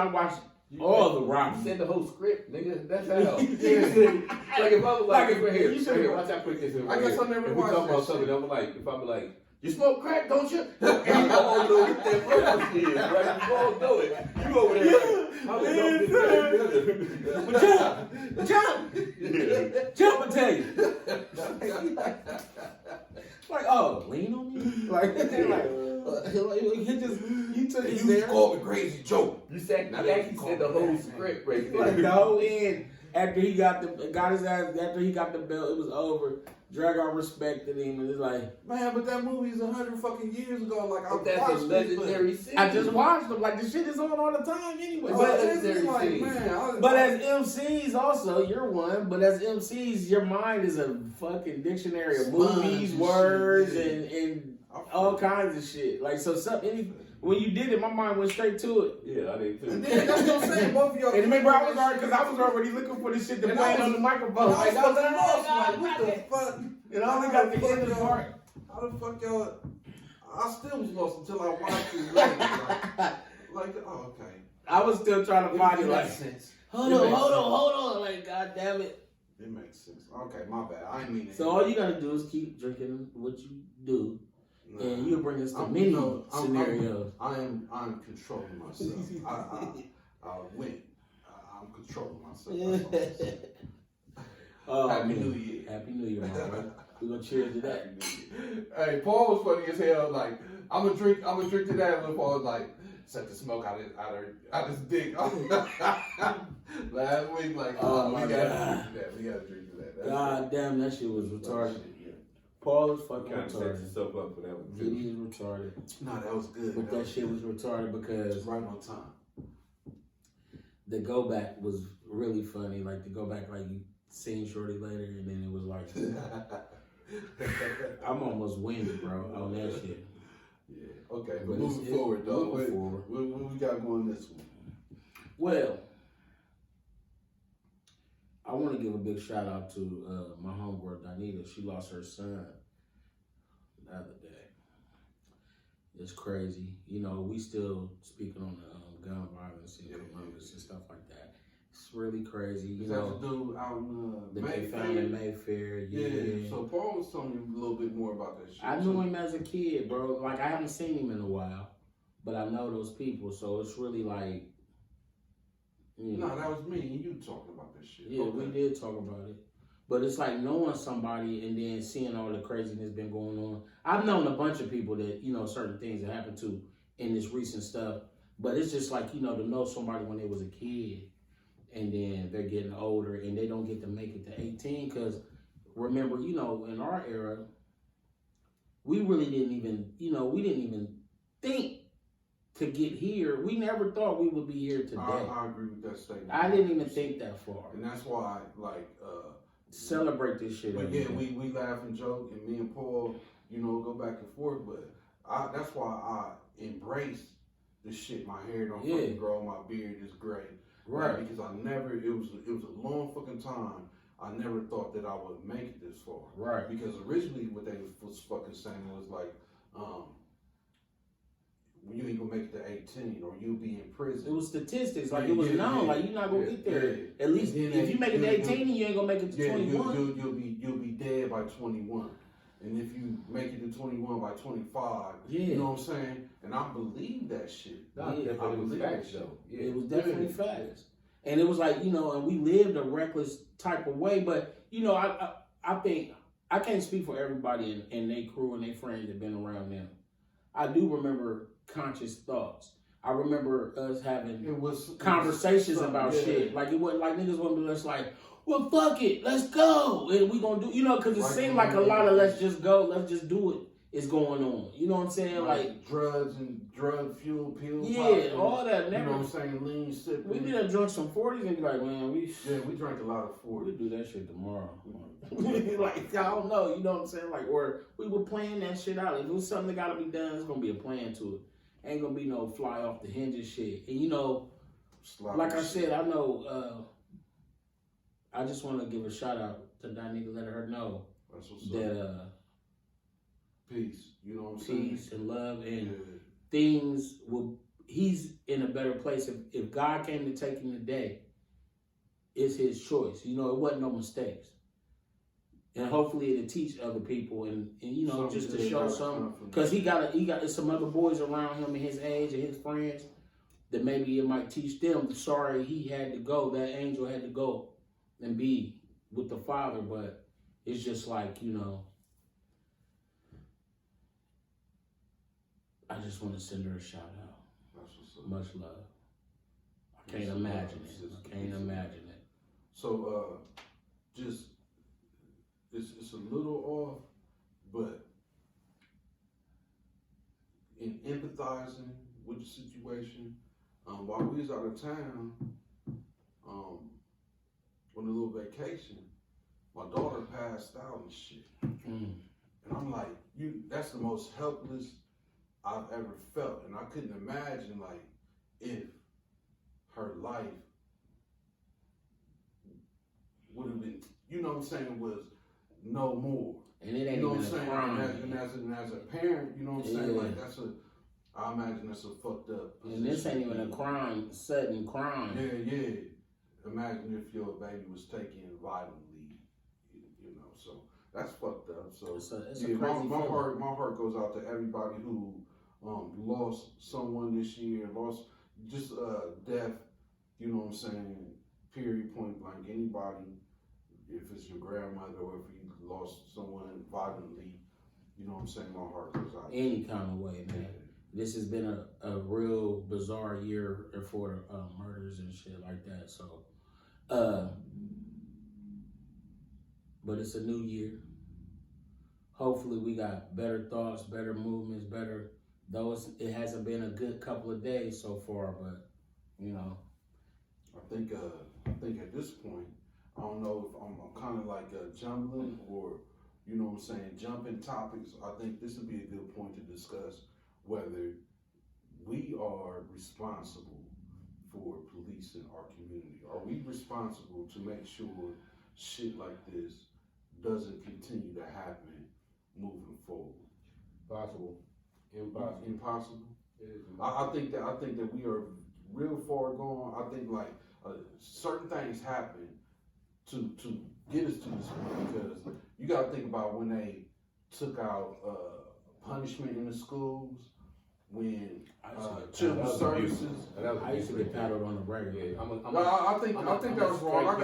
watched all the Rocky. You said the whole script, nigga. That's how. Like if I was like, here, watch how quick this is. I guess I never watched that. About something, I'm like, if I be like, you smoke crack, don't you? And you all know what that purpose is, right? You all know it. You over there like, how we don't get together? Jump, I tell you. Like, oh, lean on me? Like, he took his there. Called me crazy joke. You said the whole script right there. Like the whole end, after he got his ass, after he got the belt, it was over. Dragon respected him, and it's like, man, but that movie is 100 fucking years ago. Like, that's a legendary scene. I just watched them. Like, the shit is on all the time anyway. But as MCs, also, you're one. But as MCs, your mind is a fucking dictionary of movies, words, and all kinds of shit. Like, so when you did it, my mind went straight to it. Yeah, I did too. And then, that's what I'm saying. Both of y'all. And remember, I was already looking for this shit to play on the microphone. Like, I was lost. Like, what the fuck? And I only got the end of the part. How the fuck y'all? I still was lost until I watched it later. Oh, okay. I was still trying to find it. Like, sense. hold on. Like, god damn it. It makes sense. Okay, my bad. I ain't mean it. So all you gotta do is keep drinking what you do. And you'll bring us to many scenarios. I'm controlling myself. I win. I'm controlling myself. Happy New Year. Happy New Year, my brother. We're gonna cheers to that. Hey, Paul was funny as hell. Like, I'm gonna drink to that. And Paul was like, set the smoke out his dick. Last week, like, we gotta drink to that. God damn, that shit was retarded. Paul is fucking retarded. Set yourself up for that one. He is retarded. No, that was good. But that shit was retarded because right on time. The go back was really funny. Like the go back, like you seen Shorty later, and then it was like, I'm almost winded, bro, on that shit. Yeah. Okay, but moving forward, though. What we got going this week? Well, I want to give a big shout out to my homegirl Donita. She lost her son the other day. It's crazy. You know, we still speaking on the gun violence and Columbus and stuff like that. It's really crazy. You know, the dude out in Mayfair. They found in Mayfair. Yeah. So Paul was telling me a little bit more about that shit. I knew him as a kid, bro. Like, I haven't seen him in a while, but I know those people. So it's really like, you know. No, that was me and you talking about this shit. Yeah, we did talk about it. But it's like knowing somebody and then seeing all the craziness been going on. I've known a bunch of people that, you know, certain things that happened to in this recent stuff. But it's just like, you know, to know somebody when they was a kid and then they're getting older and they don't get to make it to 18. Because remember, you know, in our era, we really didn't even think to get here. We never thought we would be here today. I agree with that statement. I didn't even think that far. And that's why, like, celebrate this shit. But yeah, we laugh and joke, and me and Paul, you know, go back and forth. But that's why I embrace the shit. My hair don't fucking grow, my beard is gray. Right. Because I never. It was a long fucking time. I never thought that I would make it this far. Right. Because originally what they was fucking saying was like, you ain't gonna make it to 18 or you'll be in prison. It was statistics, like it was known, like you're not gonna get there. At least if you make it to 18, you ain't gonna make it to 21. You'll be dead by 21. And if you make it to 21 by 25, you know what I'm saying? And I believe that shit. I believe that shit. It was definitely facts. And it was like, you know, and we lived a reckless type of way. But, you know, I think, I can't speak for everybody in their crew and their friends that been around them. I do remember conscious thoughts. I remember us having conversations about shit. Like, it wasn't like niggas wasn't just like, well, fuck it, let's go. And we gonna do, you know, because it seemed like a lot of let's just go, let's just do it is going on. You know what I'm saying? Like drugs and drug fuel pills. Yeah, all that. Never, you know what I'm saying? Lean sipping. We done drunk some 40s and be like, man, we drank a lot of 40s. We'll do that shit tomorrow. Like, I don't know, you know what I'm saying? Like, or we were playing that shit out. If it was something that gotta be done, it's gonna be a plan to it. Ain't gonna be no fly off the hinges shit. And you know, like I said, I know, I just want to give a shout out to that nigga, let her know that peace, you know what I'm saying? Peace and love and things will. He's in a better place. If God came to take him today, it's his choice. You know, it wasn't no mistakes. And hopefully it'll teach other people and you know, just to show some, because he got some other boys around him and his age and his friends that maybe it might teach them. Sorry, he had to go. That angel had to go and be with the Father, but it's just like, you know, I just want to send her a shout out. Much love. I can't imagine it. I can't imagine it. So, just, it's a little off, but in empathizing with the situation, while we was out of town, on a little vacation, my daughter passed out and shit. And I'm like, that's the most helpless I've ever felt. And I couldn't imagine, like, if her life would have been, you know what I'm saying, was no more. And it ain't, you know even what I'm saying? crime. And as a parent, you know what I'm saying? Like, I imagine that's a fucked up position. And this ain't even a crime, sudden crime. Yeah. Imagine if your baby was taken violently, you know, so that's fucked up. So it's a crazy my heart goes out to everybody who lost someone this year, lost just death, you know what I'm saying, period, point blank. Anybody, if it's your grandmother or if you lost someone violently, you know what I'm saying, my heart goes out. Any kind of way, man. This has been a real bizarre year for murders and shit like that. So, but it's a new year. Hopefully we got better thoughts, better movements, better, though it hasn't been a good couple of days so far, but, you know. I think at this point, I don't know if I'm kind of like jumbling or, you know what I'm saying, jumping topics. I think this would be a good point to discuss whether we are responsible for policing our community. Are we responsible to make sure shit like this doesn't continue to happen moving forward? Impossible. Impossible. I think that we are real far gone. I think like certain things happen to get us to this point, because you got to think about when they took out punishment in the schools, when children's services. I used to get paddled on the regular. Yeah, I think that was wrong. I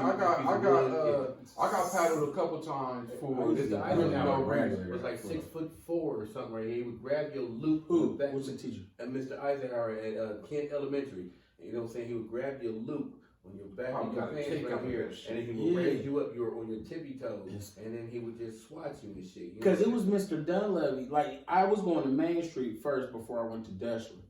got paddled a couple times for this. It was like 6'4" or something right here. He would grab your loop. Who? What's the teacher? Mr. Eisenhower at Kent Elementary. You know what I'm saying? He would grab your loop on your back of your pants right here, and then he would raise you up. You were on your tippy toes, and then he would just swat you and shit. Because it was Mr. Dunleavy. Like, I was going to Main Street first before I went to Deshler.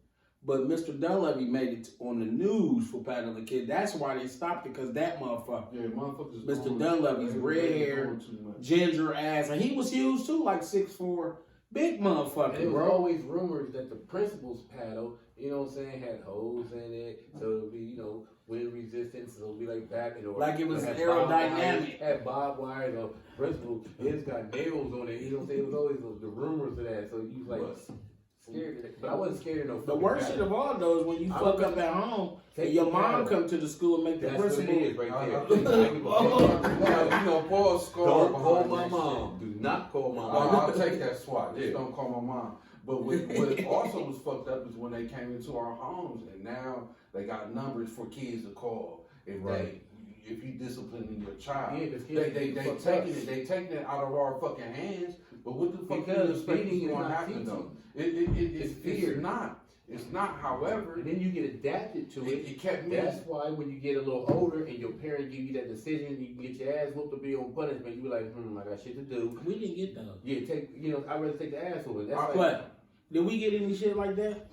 But Mr. Dunleavy made it on the news for paddling the kid. That's why they stopped it, because that motherfucker. Yeah, motherfuckers. Mr. Dunleavy's red hair, ginger ass, and he was huge too, like 6'4", big motherfucker. There was always rumors that the principal's paddle, you know what I'm saying, had holes in it, so it would be, you know, wind resistance, so it would be like back, you know, like it was aerodynamic. Had barbed wires, or principal, it's got nails on it. You know what I'm saying? It was always the rumors of that. So you was like scared of it, but I wasn't scared of no. The worst shit of all though is when you fuck up at home and your mom come to the school and make the principal. That's what it is right there. You know, Paul scored. Don't call my mom. Do not call my mom. I'll take that swat. Just don't call my mom. But what also was fucked up is when they came into our homes, and now they got numbers for kids to call. if you disciplining your child. Yeah, because they taking it out of our fucking hands. But what the fuck do you expect is going to happen though? It's fear. It's not. However, and then you get adapted to it. It kept me. That's why when you get a little older and your parent give you that decision, you can get your ass whooped to be on punishment. You be like, I got shit to do. We didn't get those. Yeah, I'd rather take the ass whooping. That's like, what? Did we get any shit like that?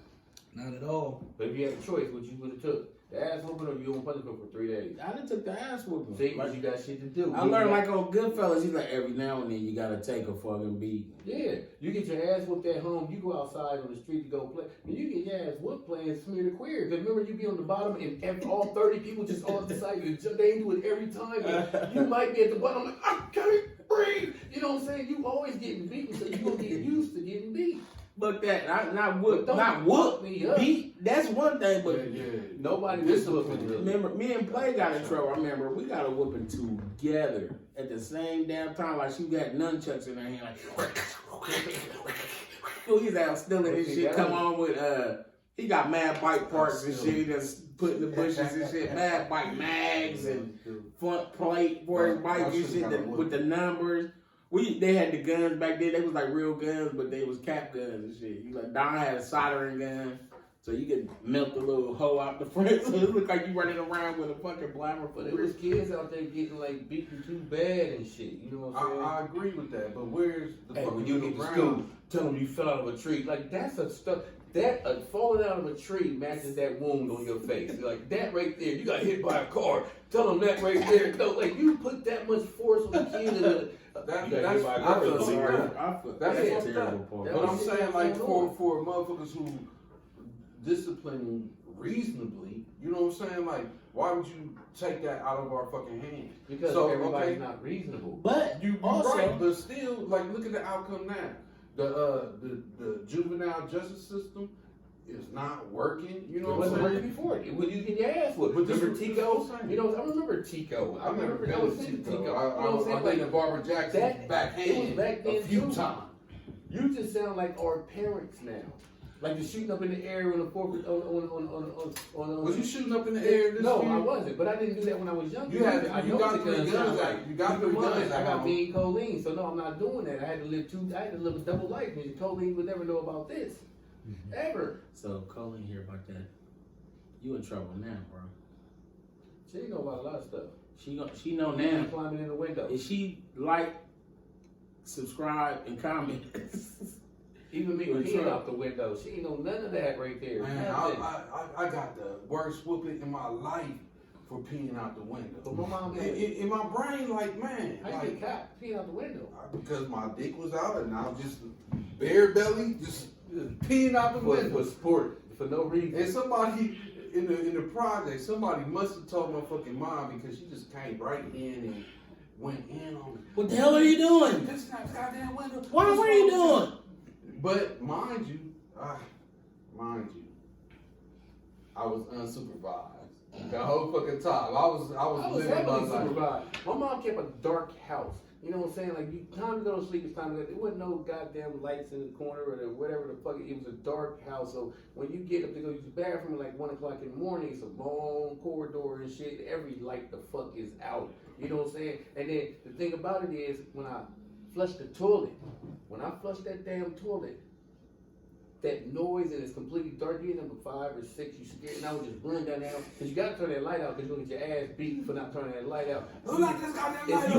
Not at all. But if you had a choice, what you would have took? The ass whooping or you on punishment for 3 days? I done took the ass whooping. See, like you got shit to do. I learned like on Goodfellas, he's like every now and then you gotta take a fucking beat. Yeah, you get your ass whooped at home. You go outside on the street to go play, and you get your ass whooped playing Smear the Queer. Because remember, you be on the bottom, and all 30 people just all decide you. They do it every time. And you might be at the bottom, like I can't breathe. You know what I'm saying? You always getting beaten, so you gonna get used to getting beat. But that not whoop me up. beat. That's one thing, but nobody was whooping. Remember, me and Play got in trouble. I remember we got a whooping together at the same damn time. Like she got nunchucks in her hand, like he's out stealing his shit. Come on with he got mad bike parts and shit. He just put in the bushes and shit. Mad bike mags and front plate for his bike and shit with the numbers. They had the guns back then. They was like real guns, but they was cap guns and shit. You like Don had a soldering gun, so you could melt the little hole out the front, so it looked like you running around with a fucking blabber for the. There was kids out there getting like beaten too bad and shit. You know what I'm saying? I agree with that, but where's the fucking when you get to school, tell them you fell out of a tree. Like that's a stuff. That falling out of a tree matches that wound on your face. Like that right there, you got hit by a car. Tell them that right there. No, like you put that much force on the kid. That's terrible part. But I'm saying, like, for motherfuckers who discipline reasonably, you know what I'm saying? Like, why would you take that out of our fucking hands? Because everybody's not reasonable. But you also, right, but still, like, look at the outcome now. The juvenile justice system is not working. You know what I'm saying? Working before it. When you get your ass whooped. But remember Tico? You know, I remember Tico. I remember Tico. You know what I'm saying? I think Barbara Jackson backhand back then a few times. You just sound like our parents now. Like you're shooting up in the air on the forward on. Was you shooting up in the air? No, I wasn't. But I didn't do that when I was younger. You got 3 guns. You got 3 guns. I got me and Colleen, so no, I'm not doing that. I had to live a double life. Because Colleen would never know about this, ever. So Colleen hear about that. You in trouble now, bro. She know about a lot of stuff. She know now. Climbing in the window. If she like, subscribe, and comment. Even me peeing out the window. She ain't know none of that right there. Man, I got the worst whooping in my life for peeing out the window. But my mom in my brain, like, man. How you get caught peeing out the window? Because my dick was out and I was just bare belly, just peeing out the window. For sport, for no reason. And somebody in the project, somebody must have told my fucking mom because she just came right in and went in on me. What the hell are you doing? This is not goddamn window. What are you doing? But mind you, I was unsupervised the whole fucking time. I was living my life. My mom kept a dark house. You know what I'm saying? Like, time to go to sleep, it's time to go. There wasn't no goddamn lights in the corner or whatever the fuck. It was a dark house. So when you get up to go use the bathroom at like 1 o'clock in the morning, it's a long corridor and shit. Every light the fuck is out. You know what I'm saying? And then the thing about it is, when I flush the toilet, when I flush that damn toilet, that noise and it's completely dark, you number 5 or 6, you scared, and I would just run down there because you gotta turn that light out because you'll get your ass beat for not turning that light out. Who let this goddamn light on?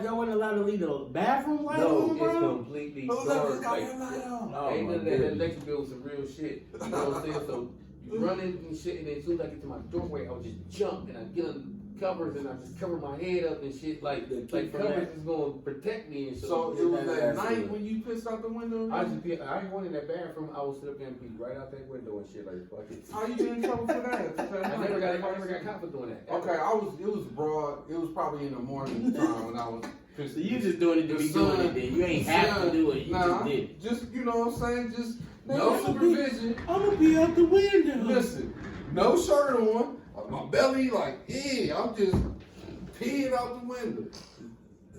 Y'all wasn't allowed to leave the bathroom light on, bro? No, it's completely dark. Who let this goddamn light on? Ain't none of that. That electric bill was some real shit. You know what I'm saying? So you running and shit, and then as soon as I get to my doorway, I would just jump and I get on covers and I just cover my head up and shit like covers is gonna protect me and shit. So it was that night when you pissed out the window? I ain't went in that bathroom. I would sit up there and pee right out that window and shit like fuck it. How you get in trouble for that? I never got caught for doing that. Okay, it was broad. It was probably in the morning time when I was pissed. So you just doing it to be doing it then. You ain't have to do it. You just did it. Just, you know what I'm saying? Just no supervision. I'm gonna be out the window. Listen, no shirt on. My belly, like, I'm just peeing out the window.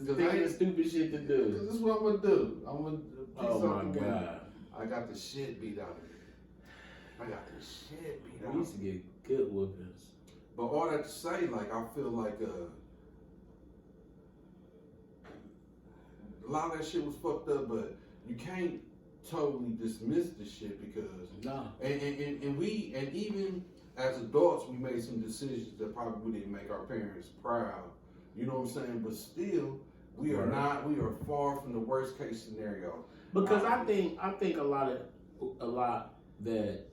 Thinking of stupid shit to do. This is what I'm gonna do. I'm gonna oh my god. I got the shit beat out of me. I got the shit beat out. We used to get good whoopings. But all that to say, like, I feel like a lot of that shit was fucked up, but you can't totally dismiss the shit because and even as adults we made some decisions that probably didn't make our parents proud. You know what I'm saying? But still, we are far from the worst case scenario. Because I think a lot that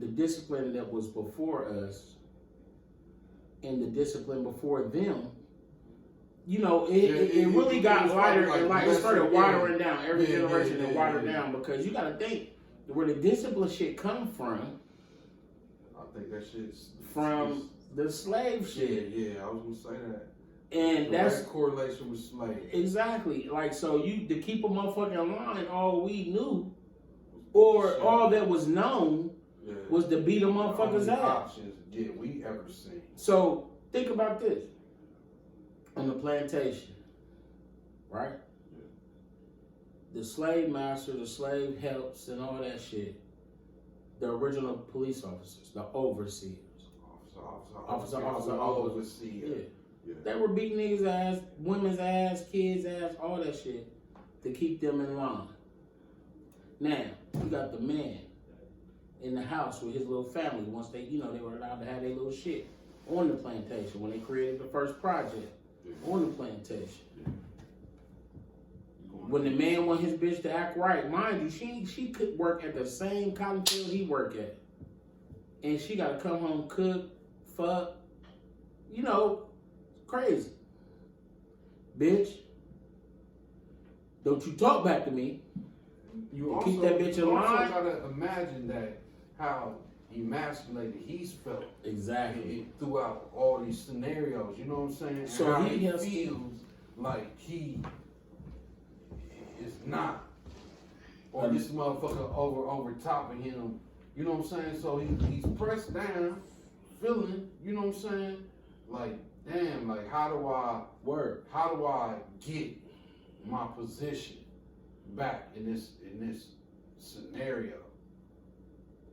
the discipline that was before us and the discipline before them, you know, it really got lighter and like it started watering down every generation and watered down because you got to think where the discipline shit come from. I think that shit's from the slave shit. Yeah, I was gonna say that. And that's correlation with slaves. Exactly. Like, so you to keep a motherfucker in line, all we knew or all that was known was to beat a motherfucker's ass. Options we ever seen. So think about this. On the plantation, right? Yeah. The slave master, the slave helps and all that shit. The original police officers, the overseers. Overseer. Yeah. They were beating niggas' ass, women's ass, kids' ass, all that shit to keep them in line. Now, you got the man in the house with his little family once they, you know, they were allowed to have their little shit on the plantation when they created the first project on the plantation. When the man want his bitch to act right, mind you, she could work at the same cotton field he work at. And she got to come home, cook, fuck, you know, crazy. Bitch, don't you talk back to me. You also, keep that bitch in line. You also gotta imagine that how emasculated he's felt. Exactly. Throughout all these scenarios, you know what I'm saying? So and he feels like he is not, or this motherfucker over top of him. You know what I'm saying? So he's pressed down, feeling. You know what I'm saying? Like, damn, like how do I get my position back in this scenario?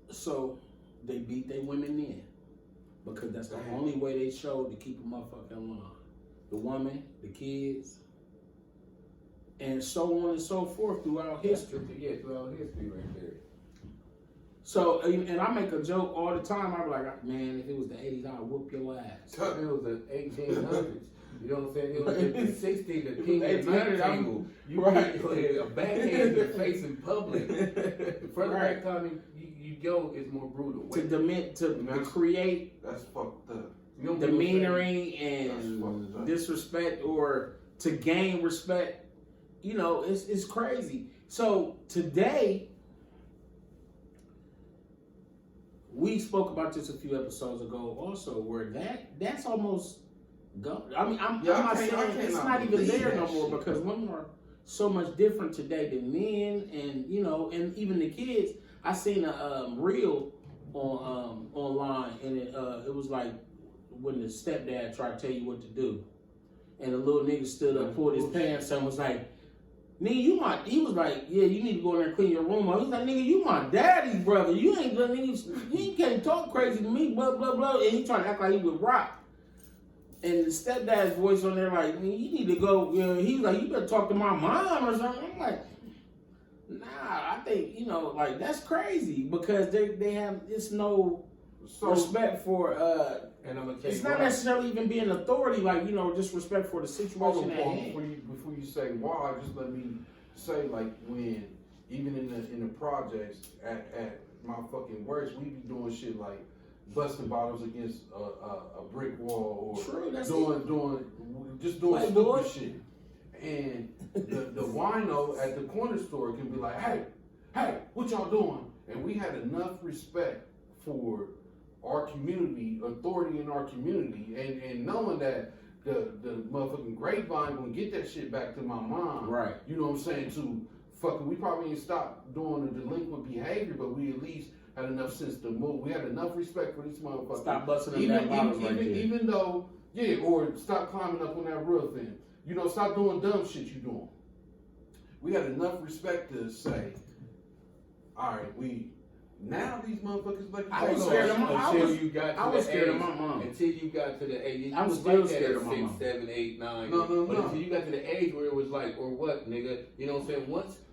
So they beat their women in because that's the only way they showed to keep a motherfucker in line. The woman, the kids, and so on and so forth throughout history. Yeah, throughout history right there. So, and I make a joke all the time. I be like, man, if it was the 80s, I'd whoop your ass. If it was the 1800s. You know what I'm saying? It was the 60s, the king of the night table. You right. A backhand in the face in public. The further back time you go, it's more brutal. To create that's fucked up. Demeanoring and disrespect, or to gain respect. You know, it's crazy. So today, we spoke about this a few episodes ago also, where that's almost gone. I mean, I'm not saying it's not even there no more because women are so much different today than men, and you know, and even the kids. I seen a reel on online, and it was like when the stepdad tried to tell you what to do, and the little nigga stood up, pulled his pants, and was like, "Nigga, he was like, yeah, you need to go in there and clean your room." I was like, "Nigga, you my daddy's brother. You ain't you can't talk crazy to me, blah blah blah." And he tried to act like he would rock. And the stepdad's voice on there like, "You need to go." You know, he was like, "You better talk to my mom or something." I'm like, nah, I think, you know, like that's crazy because they have no respect for and I'm gonna it's not necessarily even being authority, like, you know, just respect for the situation at hand. Before you say why, just let me say, like, when even in the projects at my fucking works, we be doing shit like busting bottles against a brick wall, or doing stupid shit. And the wino at the corner store can be like, hey, what y'all doing? And we had enough respect for our community, authority in our community, and knowing that the motherfucking grapevine gonna get that shit back to my mom. Right. You know what I'm saying? To fucking, we probably ain't stopped doing the delinquent behavior, but we at least had enough sense to move. We had enough respect for this motherfucker. Stop busting them bottles right there. Even though, or stop climbing up on that roof and, you know, stop doing dumb shit you doing. We had enough respect to say, all right, we Now these motherfuckers like I was scared of my mom. Until you got to I was the scared age, of my mom. Until you got to the age. I was like still that scared at of my 6, mom. 7, 8, 9. No. But until you got to the age where it was like, or what, nigga? You know what I'm saying?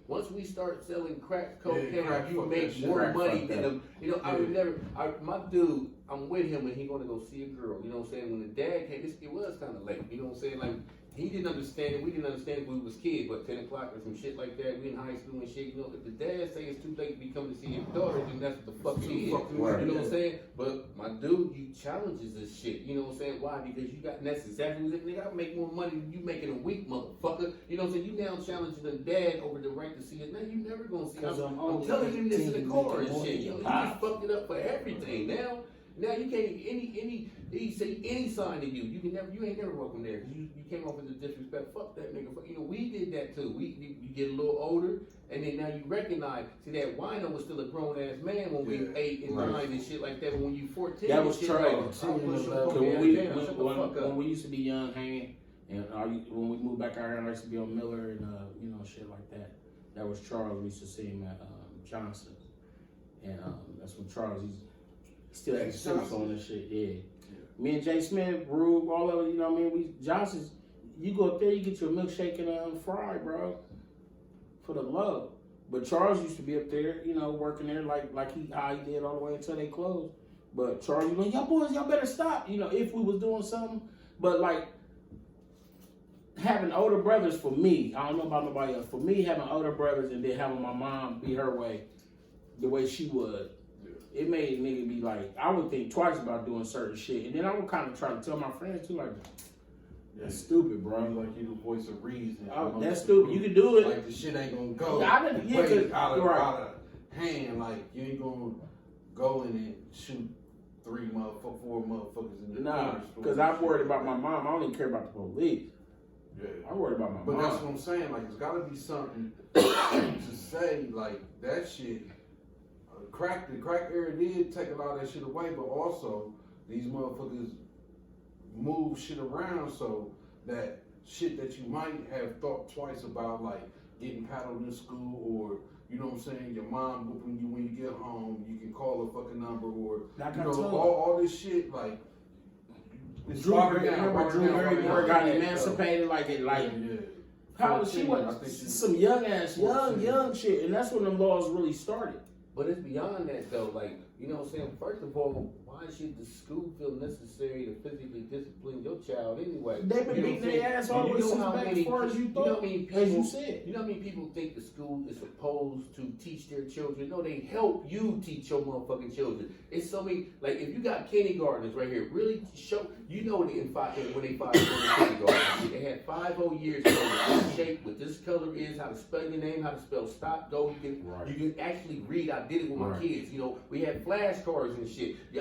Once we start selling crack cocaine, crack, you fuck make that shit. more Crack, money fuck than that. them. You know, I would never. My dude, I'm with him and he gonna go see a girl. You know what I'm saying? When the dad came, it was kind of late. You know what I'm saying? Like. He didn't understand it. We didn't understand it when we was kids, but 10 o'clock or some shit like that. We in high school and shit. You know, if the dad say it's too late to come to see his daughter, then that's what the fuck he is. Right. You know what I'm saying? But my dude, he challenges this shit. You know what I'm saying? Why? Because you got, and that's exactly what it is. Nigga, I make more money than you make in a week, motherfucker. You know what I'm saying? You now challenging the dad over the right to see it. Now you never gonna see it. I'm telling him this in the car and shit. You know, you just fucked it up for everything. Now you can't he say any sign to you. You ain't never welcome there because you came off as a disrespect. Fuck that nigga. You know we did that too. You get a little older and then now you recognize. See that wino was still a grown ass man when we 8 and 9 and shit like that. But when you 14, That was shit Charles. Like, when we used to be young, hanging, and when we moved back out here, I used to be on Miller and you know shit like that. That was Charles. We used to see him at Johnson's, and that's when Charles he still had suits on this shit. Yeah. Me and Jay Smith, Rube, all of it. You know what I mean? Johnson's. You go up there, you get your milkshake and fry, bro, for the love. But Charles used to be up there, you know, working there like how he did all the way until they closed. But Charles, you know, y'all boys, y'all better stop. You know, if we was doing something, but like having older brothers for me, I don't know about nobody else. For me, having older brothers and then having my mom be her way, the way she would, it made nigga be like, I would think twice about doing certain shit, and then I would kind of try to tell my friends too, like. That's stupid, bro. Like you the voice of reason. That's stupid. You can do it. Like the shit ain't gonna go. Yeah, I didn't. Yeah, out of hand. Like you ain't gonna go in and shoot 4 motherfuckers in the Nah, because I'm worried about my mom. I don't even care about the police. Yeah, I'm worried about my mom. But that's what I'm saying. Like it's gotta be something to say. Like that shit. The crack era did take a lot of that shit away, but also these motherfuckers move shit around so that shit that you might have thought twice about, like getting paddled in school, or you know what I'm saying, your mom whooping you when you get home, you can call a fucking number, or you know all this shit like. Drew Barrymore got emancipated how she was some young shit, and that's when the laws really started. But it's beyond that though, like, you know what I'm saying? First of all, why should the school feel necessary to physically discipline your child anyway? They've been beating their ass all the way since back as far as you thought, as you said. You know how many people think the school is supposed to teach their children? No, they help you teach your motherfucking children. It's so many, like if you got kindergartners right here, really show, you know when they 5 years in kindergarten, they had 5 whole years to know what this shape, what this color is, how to spell your name, how to spell stop, go, you can actually read. I did it with my kids, you know, we had flashcards and shit. You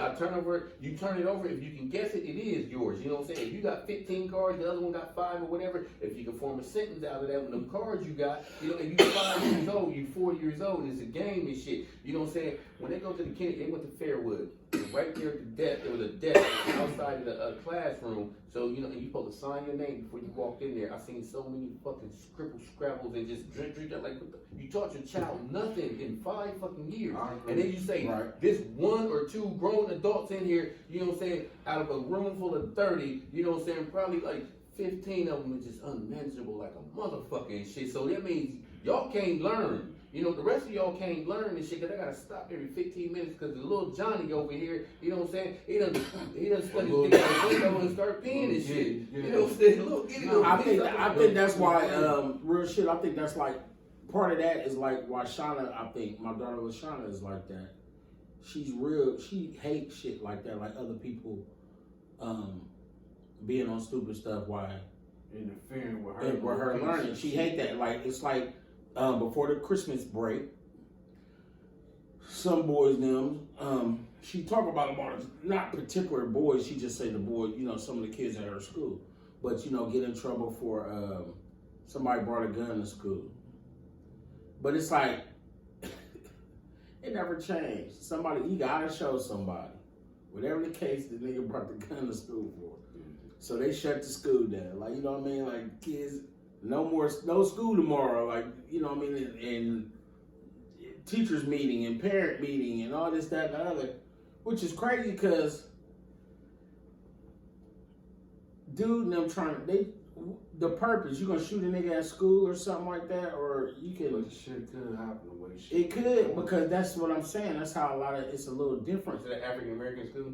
turn it over, if you can guess it, it is yours, you know what I'm saying? If you got 15 cards, the other one got 5 or whatever, if you can form a sentence out of that with them cards you got, you know, if you're 5 years old, you're 4 years old, and it's a game and shit, you know what I'm saying? When they go to the kindergarten, they went to Fairwood, and right there at the desk, there was a desk outside of the classroom, so, you know, and you supposed to sign your name before you walked in there. I seen so many fucking scrabbles and just drink, like, you taught your child nothing in 5 fucking years. And then you say, this 1 or 2 grown adults in here, you know what I'm saying, out of a room full of 30, you know what I'm saying, probably like 15 of them are just unmanageable like a motherfucker and shit. So that means y'all can't learn. You know, the rest of y'all can't learn this shit because I gotta stop every 15 minutes because the little Johnny over here, you know what I'm saying, he done stuck his dick out the window and start peeing and shit. You know what I'm saying? I think that's why, real shit, I think that's like, part of that is like why Shauna, I think, my daughter LaShauna is like that. She hates shit like that, like other people being on stupid stuff while interfering with her learning. She hate that. Like, it's like, before the Christmas break, some boys, she talk about not particular boys, she just say the boys, you know, some of the kids at her school, but, you know, get in trouble for, somebody brought a gun to school. But it's like, it never changed. You gotta show somebody. Whatever the case, the nigga brought the gun to school for. So they shut the school down. Like, you know what I mean? Like, kids, no school tomorrow. Like, you know what I mean? And teachers meeting and parent meeting and all this, that, and the other, which is crazy because dude and them the purpose, you gonna shoot a nigga at school or something like that, or you can. But shit could happen the way shit. It could, because that's what I'm saying. That's how it's a little different. To the African American school?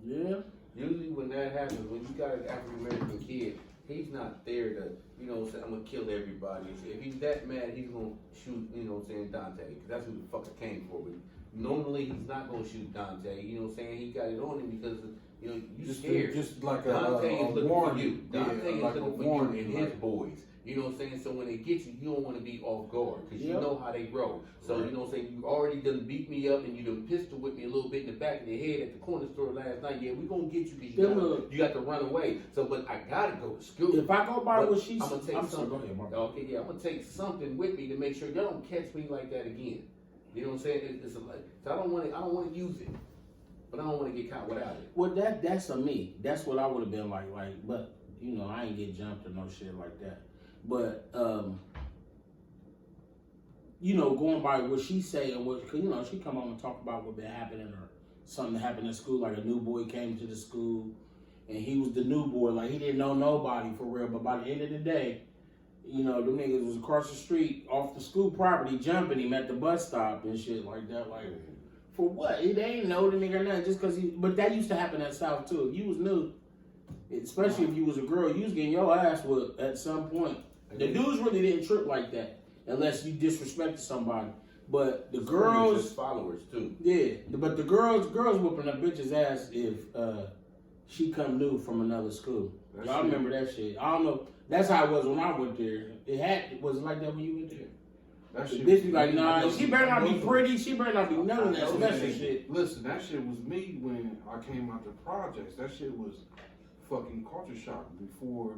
Yeah. Usually when that happens, when you got an African American kid, he's not there to, you know what I'm saying, I'm gonna kill everybody. If he's that mad, he's gonna shoot, you know what I'm saying, Dante, because that's who the fuck I came for. But normally he's not gonna shoot Dante, you know what I'm saying? He got it on him because, you know, you scared. Just like Dante is looking warning. for you. Dante is like looking for you and his boys. You know what I'm saying? So when they get you, you don't want to be off guard because you know how they roll. So you know what I'm saying? You already done beat me up and you done pistol whipped me a little bit in the back of the head at the corner store last night. Yeah, we gonna get you because you got to run away. So, but I gotta go to school. If I go by what she said, I'm gonna take something. Go ahead, Mark. Okay, yeah, I'm gonna take something with me to make sure y'all don't catch me like that again. You know what I'm saying? So I don't want to use it, but I don't want to get caught without it. Well, that's a me. That's what I would have been like, but you know, I ain't get jumped or no shit like that. But you know, going by what she say and what, cause you know, she come on and talk about what been happening or something that happened in school, like a new boy came to the school and he was the new boy, like he didn't know nobody for real. But by the end of the day, you know, them niggas was across the street off the school property jumping him at the bus stop and shit like that. Like, for what? They ain't know the nigga or nothing just cause but that used to happen at South too. If you was new, especially if you was a girl, you was getting your ass whooped at some point. The dudes really didn't trip like that unless you disrespected somebody. But the girls, just followers too. Yeah, but the girls whooping a bitch's ass if she come new from another school. Y'all remember that shit? I don't know. That's how it was when I went there. Was it like that when you went there? That The shit bitch be like, nah, she better not be pretty. She better not be none of that special shit. Listen, that shit was me when I came out the projects. That shit was fucking culture shock before.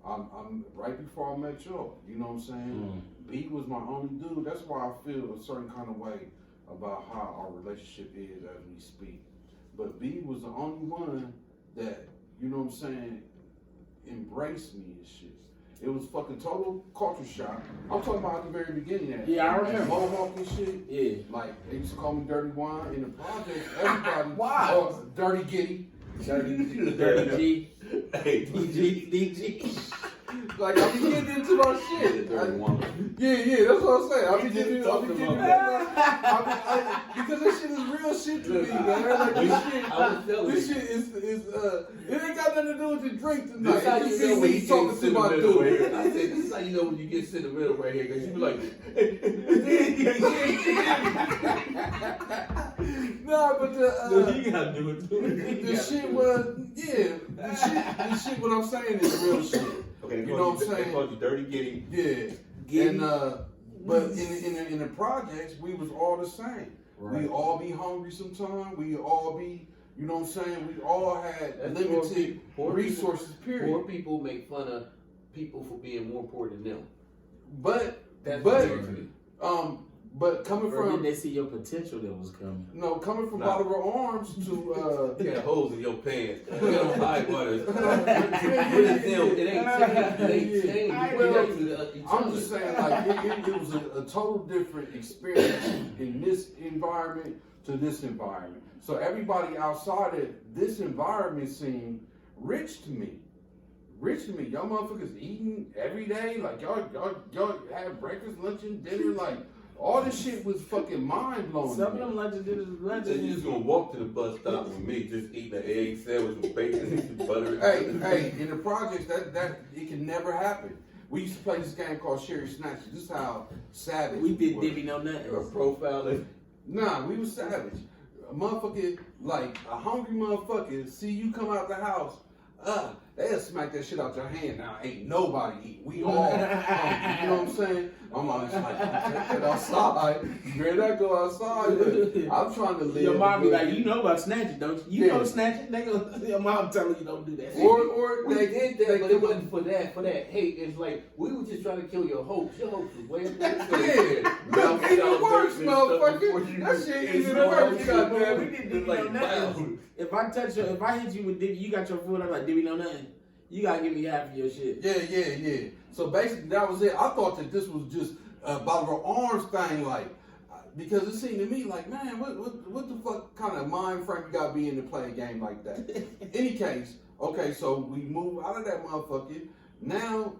I'm right before I met y'all. You know what I'm saying? B was my only dude. That's why I feel a certain kind of way about how our relationship is as we speak. But B was the only one that, you know what I'm saying, embraced me and shit. It was fucking total culture shock. I'm talking about at the very beginning. Yeah, I remember. Mohawk and shit. Yeah. Like, they used to call me Dirty Wine in the project. Everybody. Why? Dirty Giddy. Dirty G. Hey, DG. Like, I be getting into my shit. Yeah, that's what I'm saying. I be getting into because this shit is real shit to me, man. Like, this shit is it ain't got nothing to do with the drink tonight. This how you know when you talking to my dude. I said, this is how you know when you get sentimental right here, because you be like, nah, but you gotta do it too. The shit was, the shit, what I'm saying is real shit. Okay, you know what I'm saying? They called you Dirty Giddy. Yeah. Giddy. And, but in the projects, we was all the same. Right. We all be hungry sometime. We all be, you know what I'm saying? We all had limited resources, period. Poor people make fun of people for being more poor than them. But coming from, did they see your potential that was coming? No, coming from Bolivar Arms to you had holes in your pants. You got on high butters. It ain't changed. I'm just saying, like, it was a total different experience in this environment to this environment. So everybody outside of this environment seemed rich to me. Y'all motherfuckers eating every day. Like, y'all have breakfast, lunch, and dinner. Like, all this shit was fucking mind blowing. Some of them lunches did lunches. You just gonna walk to the bus stop with me, just eating an egg sandwich with bacon and butter. Hey, in the projects, that it can never happen. We used to play this game called Sherry Snatches. This is how savage we did. were. Did we know nothing? Or profiling. Nah, we was savage. A motherfucker, like a hungry motherfucker, see you come out the house. They'll smack that shit out your hand. Now ain't nobody eat. We all hungry. You know what I'm saying? I'm always like, take that outside. You better not go outside. But I'm trying to live. Your mom be like, you know about snatching, don't you? You know snatching? Your mom telling you don't do that. Or they did that, but it wasn't for that. For that hate, it's like we were just trying to kill your hopes. Your hopes was way up there. Yeah, even worse, motherfucker. That shit even worse. Goddamn, we didn't know nothing. If I hit you with Dibby, you got your food. I'm like, Dibby know nothing. You gotta give me half of your shit. Yeah. So basically, that was it. I thought that this was just a Bolivar Arms thing. Like, because it seemed to me like, man, what the fuck kind of mind frame you got to be in to play a game like that? Any case, okay, so we move out of that motherfucker. Now,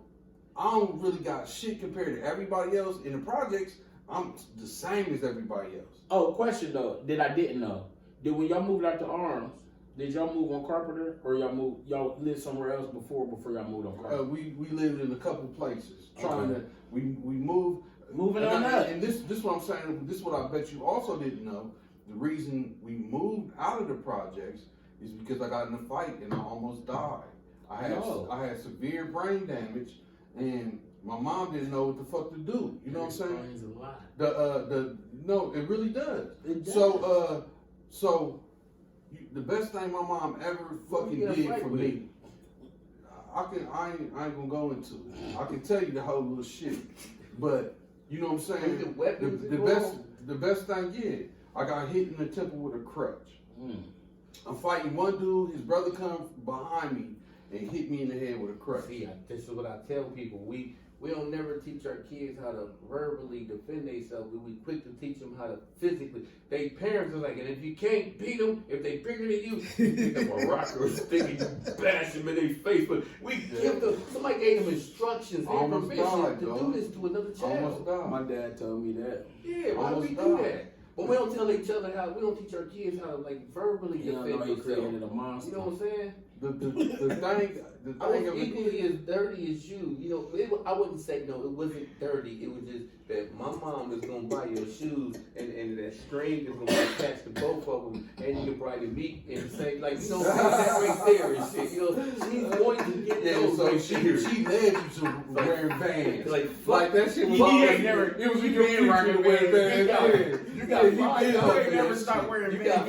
I don't really got shit compared to everybody else in the projects. I'm the same as everybody else. Oh, question though, that I didn't know. Did when y'all moved out to Arms, did y'all move on Carpenter, or y'all lived somewhere else before y'all moved on Carpenter? We lived in a couple places. We moved. Moving on up. And this what I'm saying. This what I bet you also didn't know. The reason we moved out of the projects is because I got in a fight and I almost died. I had severe brain damage, and my mom didn't know what the fuck to do. You know what I'm saying? Explains a lot. No, it really does. It does. The best thing my mom ever fucking did for me, I ain't gonna go into it. I can tell you the whole little shit, but you know what I'm saying. The best thing, yeah, I got hit in the temple with a crutch. I'm fighting one dude. His brother comes behind me and hit me in the head with a crutch. See, this is what I tell people. We don't never teach our kids how to verbally defend themselves. We quick to teach them how to physically. They parents are like, and if you can't beat them, if they bigger than you pick up a rock or a stick and you bash them in their face. But we give them, somebody gave them instructions and permission to do this to another child. My dad told me that. Yeah, why do we do that? But we don't tell each other we don't teach our kids how to like verbally defend themselves. Created a monster. You know what I'm saying? The thing I was equally as dirty as you. You know, I wouldn't say no. It wasn't dirty. It was just that my mom is gonna buy your shoes, and that string is gonna be attached to both of them, and you can probably meet and say like, you know, that right there and shit. You know, she's going to get those. So right she led you to wearing Vans. Like that shit was It was you been rocking wearing Vans. You got five outfits. You never stopped wearing Vans.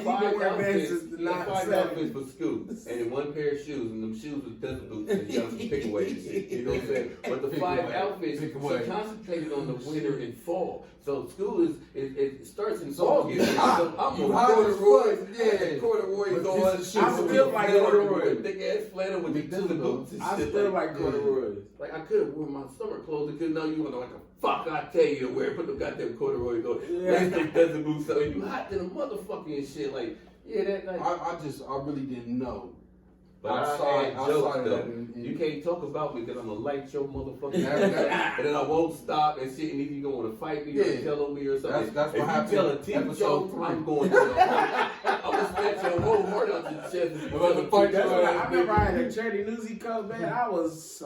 You got five outfits for school, and then one pair of shoes, and them shoes was dozen boots, and you got some pick-aways and shit. You know what I'm saying? But the five outfits, she concentrated on the winter and fall. So school it starts in August. I'm a corduroys on. I still like corduroys. Thick ass flannel with the dozen boots and I shit. still like corduroys. Like I could have worn my summer clothes. I couldn't know you were like a fuck. I tell you to wear. Put them goddamn corduroys on. Let's take dozen boots on. You hot than a motherfucker and shit. Like that. Like, I really didn't know. But outside jokes though. You can't talk about me because I'm gonna light your motherfucking ass, and then I won't stop and shit. And if you gonna want to fight me or tell on me or something, that's what happened. If you tell a TV joke, I'm going to. I'm gonna snatch your whole heart out your chest. I remember I had a Charity Newsy coat, man. I was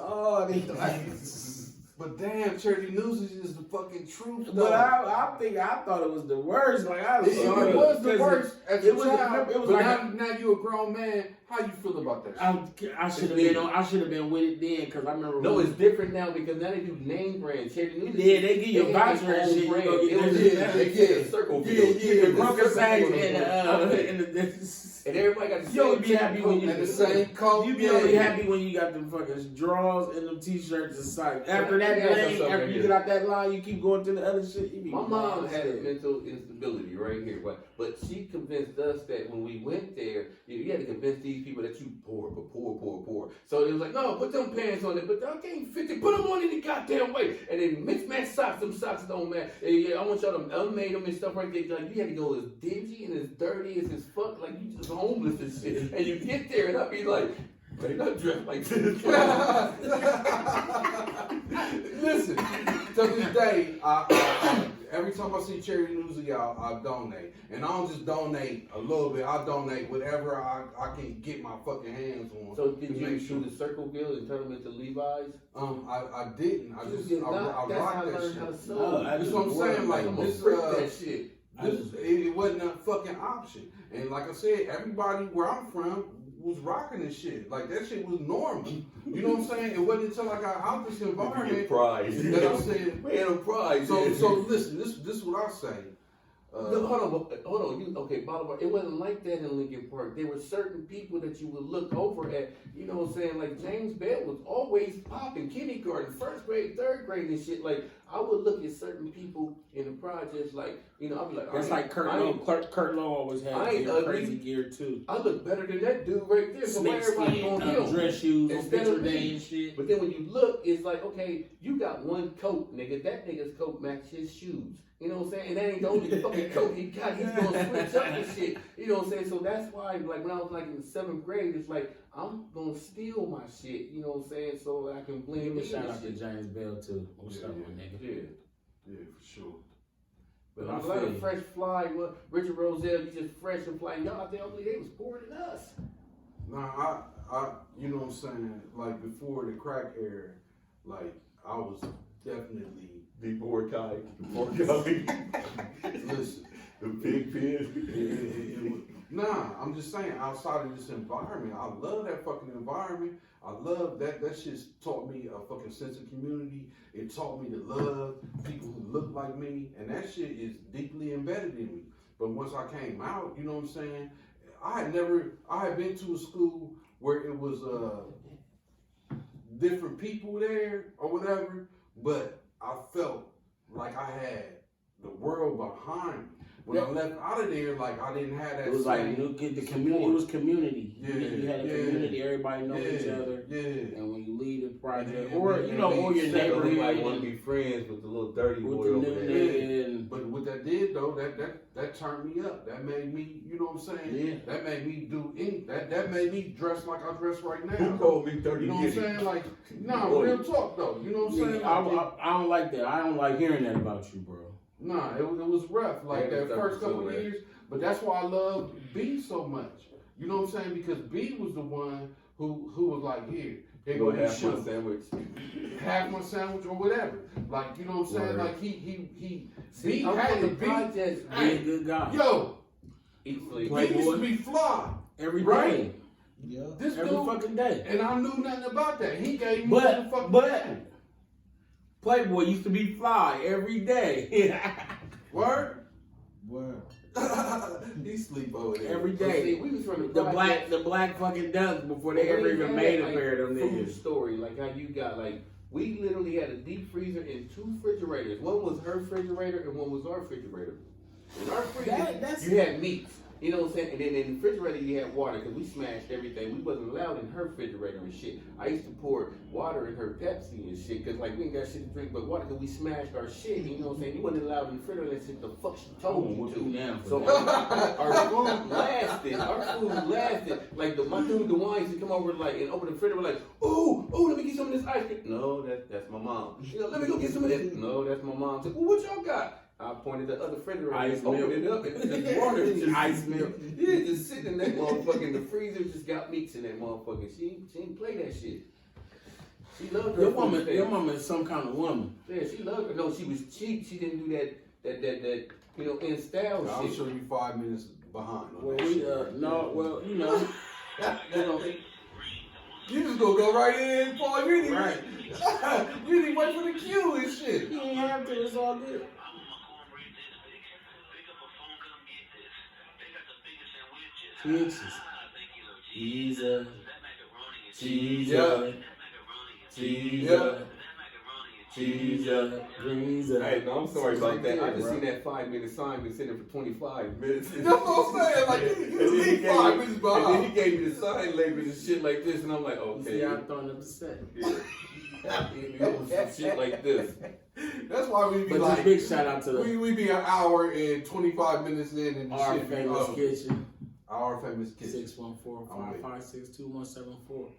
But damn, Charity Newsies is the fucking truth, though. But I thought it was the worst. Like I was it was the worst as a child. It was but like now you a grown man. How you feel about that shit? I should have been with it then because I remember. No, it's different now because now they do name brands. Charity Newsies. Yeah, they give you a voucher and shit. It was a circle. The broken sags and everybody got the same. You only be happy when you the same coat. You be only happy when you got the fucking drawers and them t-shirts and socks. After that lane, after you get out that line, you keep going to the other shit. You be my mom had a mental instability right here, but she convinced us that when we went there, you had to convince these people that you poor. So it was like, no, put them pants on it, but I can't fit it. Put them on any goddamn way. And then mix-match socks. Them socks don't match. And I want y'all to unmade them and stuff right there. Like you had to go as dingy and as dirty as fuck, like you just homeless and shit. And you get there and I'll be like, they not dressed like this. Listen, to this day, every time I see Charity Newsy, I donate. And I don't just donate a little bit, I donate whatever I can get my fucking hands on. So did you do the Circleville and turn them into Levi's? I didn't. I rocked that shit. That's what I'm saying. Like this, that shit. It wasn't a fucking option. And like I said, everybody where I'm from was rocking this shit. Like that shit was normal. You know what I'm saying? It wasn't until I got out this environment that I said, we had a prize. So listen, this is what I say. Hold on. Okay, bottom line, it wasn't like that in Lincoln Park. There were certain people that you would look over at, you know what I'm saying? Like James Bell was always popping kindergarten, first grade, third grade and shit. Like I would look at certain people in the projects like, you know, I'd be like, that's like Kurt Lowe. Kurt Lowe always had crazy gear too. I look better than that dude right there. So why everybody gonna kill dress shoes, instead of me and shit. But then when you look, it's like, okay, you got one coat, nigga. That nigga's coat match his shoes. You know what I'm saying? And that ain't the only fucking coat he got. He's gonna switch up and shit. You know what I'm saying? So that's why, like, when I was like in the 7th grade, it's like, I'm gonna steal my shit. You know what I'm saying? So I can blend in. Shout out to James Bell too. What's up, my nigga? Yeah, for sure. But I'm like a fresh fly. Well, Richard Roselle, you just fresh and fly. Y'all out there, ugly, they was poorer than us. Nah, I, you know what I'm saying? Like before the crack era, like I was definitely Before Kai. Listen, The big pin. Nah, I'm just saying, outside of this environment, I love that fucking environment. I love that. That shit's taught me a fucking sense of community. It taught me to love people who look like me, and that shit is deeply embedded in me. But once I came out, you know what I'm saying? I had been to a school where it was different people there or whatever, but I felt like I had the world behind me. When I left out of there, like I didn't have that. It was like the community. It was community. Yeah, you had a community. Everybody know each other. Yeah. And when you leave the project, or your neighborhood, like want to be friends with the little dirty boy over there. Yeah. But what that did though, that turned me up. That made me, you know what I'm saying? Yeah. That made me do anything. That made me dress like I dress right now. Who called me dirty? You know what I'm saying? Like, real talk though. You know what I'm saying? I don't like that. I don't like hearing that about you, bro. Nah, it was rough, like that first couple of years. But that's why I love B so much. You know what I'm saying? Because B was the one who was like, here go half my sandwich. Half my sandwich or whatever. Like, you know what I'm saying? Right. Like he See, B had to be Be a good guy. Yo, eat sleep. he used to be fly. Every day. Right? Yeah. This Every dude, fucking day. and I knew nothing about that. He gave me But Playboy used to be fly every day. Word? Word. He sleep over there. Every day. See, we was from the black fucking ducks before they ever even made a pair of them food niggas. story, like how you got we literally had a deep freezer and 2 refrigerators. One was her refrigerator and one was our refrigerator. In our freezer, you had meats. You know what I'm saying? And then in the refrigerator, you had water because we smashed everything. We wasn't allowed in her refrigerator and shit. I used to pour water in her Pepsi and shit because, like, we ain't got shit to drink but water because we smashed our shit. You know what I'm saying? You wasn't allowed in the refrigerator and shit the fuck she told you to. So our food lasted. Our food lasted. Like, my dude, the wine used to come over, like, and open the refrigerator, like, ooh, let me get some of this ice cream. No, that's my mom. You know, let me go get some of this. No, that's my mom. So, well, what y'all got? I pointed the other refrigerator, opened it up, and just water, just ice milk. Yeah, just sitting in that motherfucker in the freezer, just got meats in that motherfucker. She ain't play that shit. She loved her. Your mama is some kind of woman. Yeah, she loved her. No, she was cheap. She didn't do that you know, in style I'll shit. show you 5 minutes behind. Well, you know. You just gonna go right in, Paul. You didn't Right. You didn't wait for the cue and shit. You ain't have to. It's all good. Jesus. Jesus. Jesus. Jesus. Jesus. Jesus. Hey, no, I'm sorry about that. I just seen that 5-minute sign been sitting for 25 minutes. That's what I'm saying. Like, you need 5 minutes And behind. then he gave me the sign label and shit like this, and I'm like, okay. See, I'm throwing up the set. Some shit like this. That's why we be But like, just big shout out to we be an hour and 25 minutes in and the our shit be famous up. kitchen. Our famous kitchen. 614-556-2174.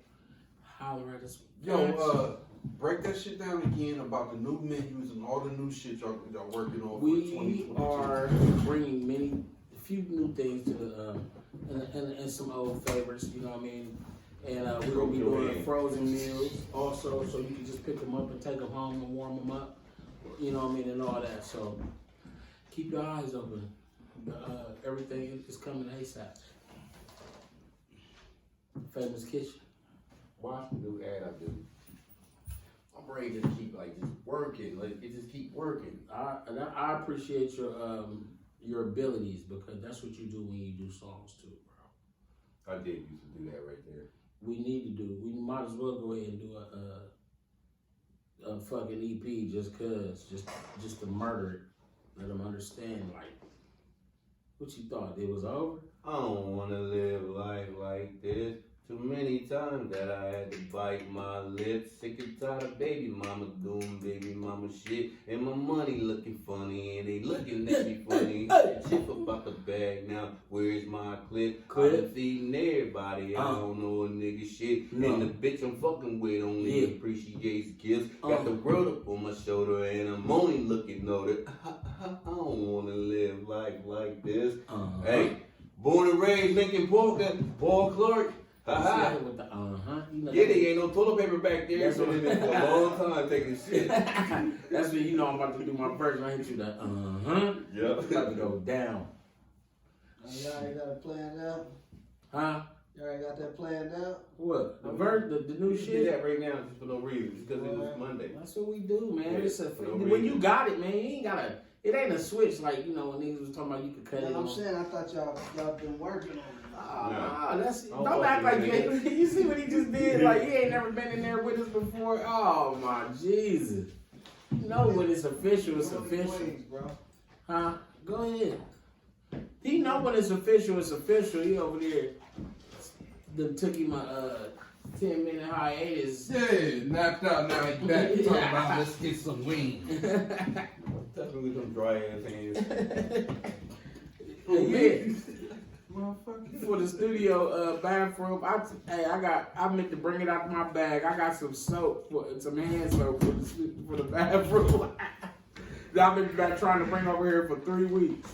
Holler at us. Yo, break that shit down again about the new menus and all the new shit y'all working on. We are bringing a few new things to the and some old favorites. You know what I mean? And we're gonna be doing frozen meals also, so you can just pick them up and take them home and warm them up. You know what I mean, and all that. So keep your eyes open. Everything is coming ASAP. Famous Kitchen. Watch the new ad I do. My brain just keep just working. Like it just keep working. I appreciate your abilities because that's what you do when you do songs too, bro. I did used to do that right there. We might as well go ahead and do a fucking EP just to murder it. Let them understand, like, what you thought it was over? I don't wanna live life like this. Too many times that I had to bite my lips. Sick and tired of baby mama doing baby mama shit. And my money looking funny and they looking at me funny. Shit about the bag now. Where's my clip? I been feeding everybody. I don't know a nigga shit. No. And the bitch I'm fucking with only appreciates gifts. Got the world up on my shoulder and I'm only looking older. I don't wanna live life like this. Hey, born and raised Lincoln Park, Paul Clark. With the you know, Yeah, they ain't no toilet paper back there, so they've been for a long time taking shit. That's when you know I'm about to do my verse. I hit you that Yep. It's about to go down. Y'all already got it planned out? Huh? Y'all already got that planned out? What? The verse, the new We did shit? that right now just for no reason, just because it was Monday. That's what we do, man. Yeah, It's a, for no when reason. you got it, man, you ain't gotta. It ain't a switch like, you know, when niggas was talking about you could cut it I'm on. saying, I thought y'all been working on it. Nah, that's Oh, don't act like you man. ain't. You see what he just did? Like he ain't never been in there with us before. Oh my Jesus! You know when it's official, it's official. Wings, bro. Huh? Go ahead. He know when it's official, it's official. He over there. Them took him a 10-minute hiatus. Yeah, napped out, now he's back. Talking about let's get some wings. Touch me with them dry ass hands. Yeah. For the studio bathroom, I meant to bring it out of my bag. I got some soap, some hand soap for the bathroom. I've been trying to bring over here for 3 weeks.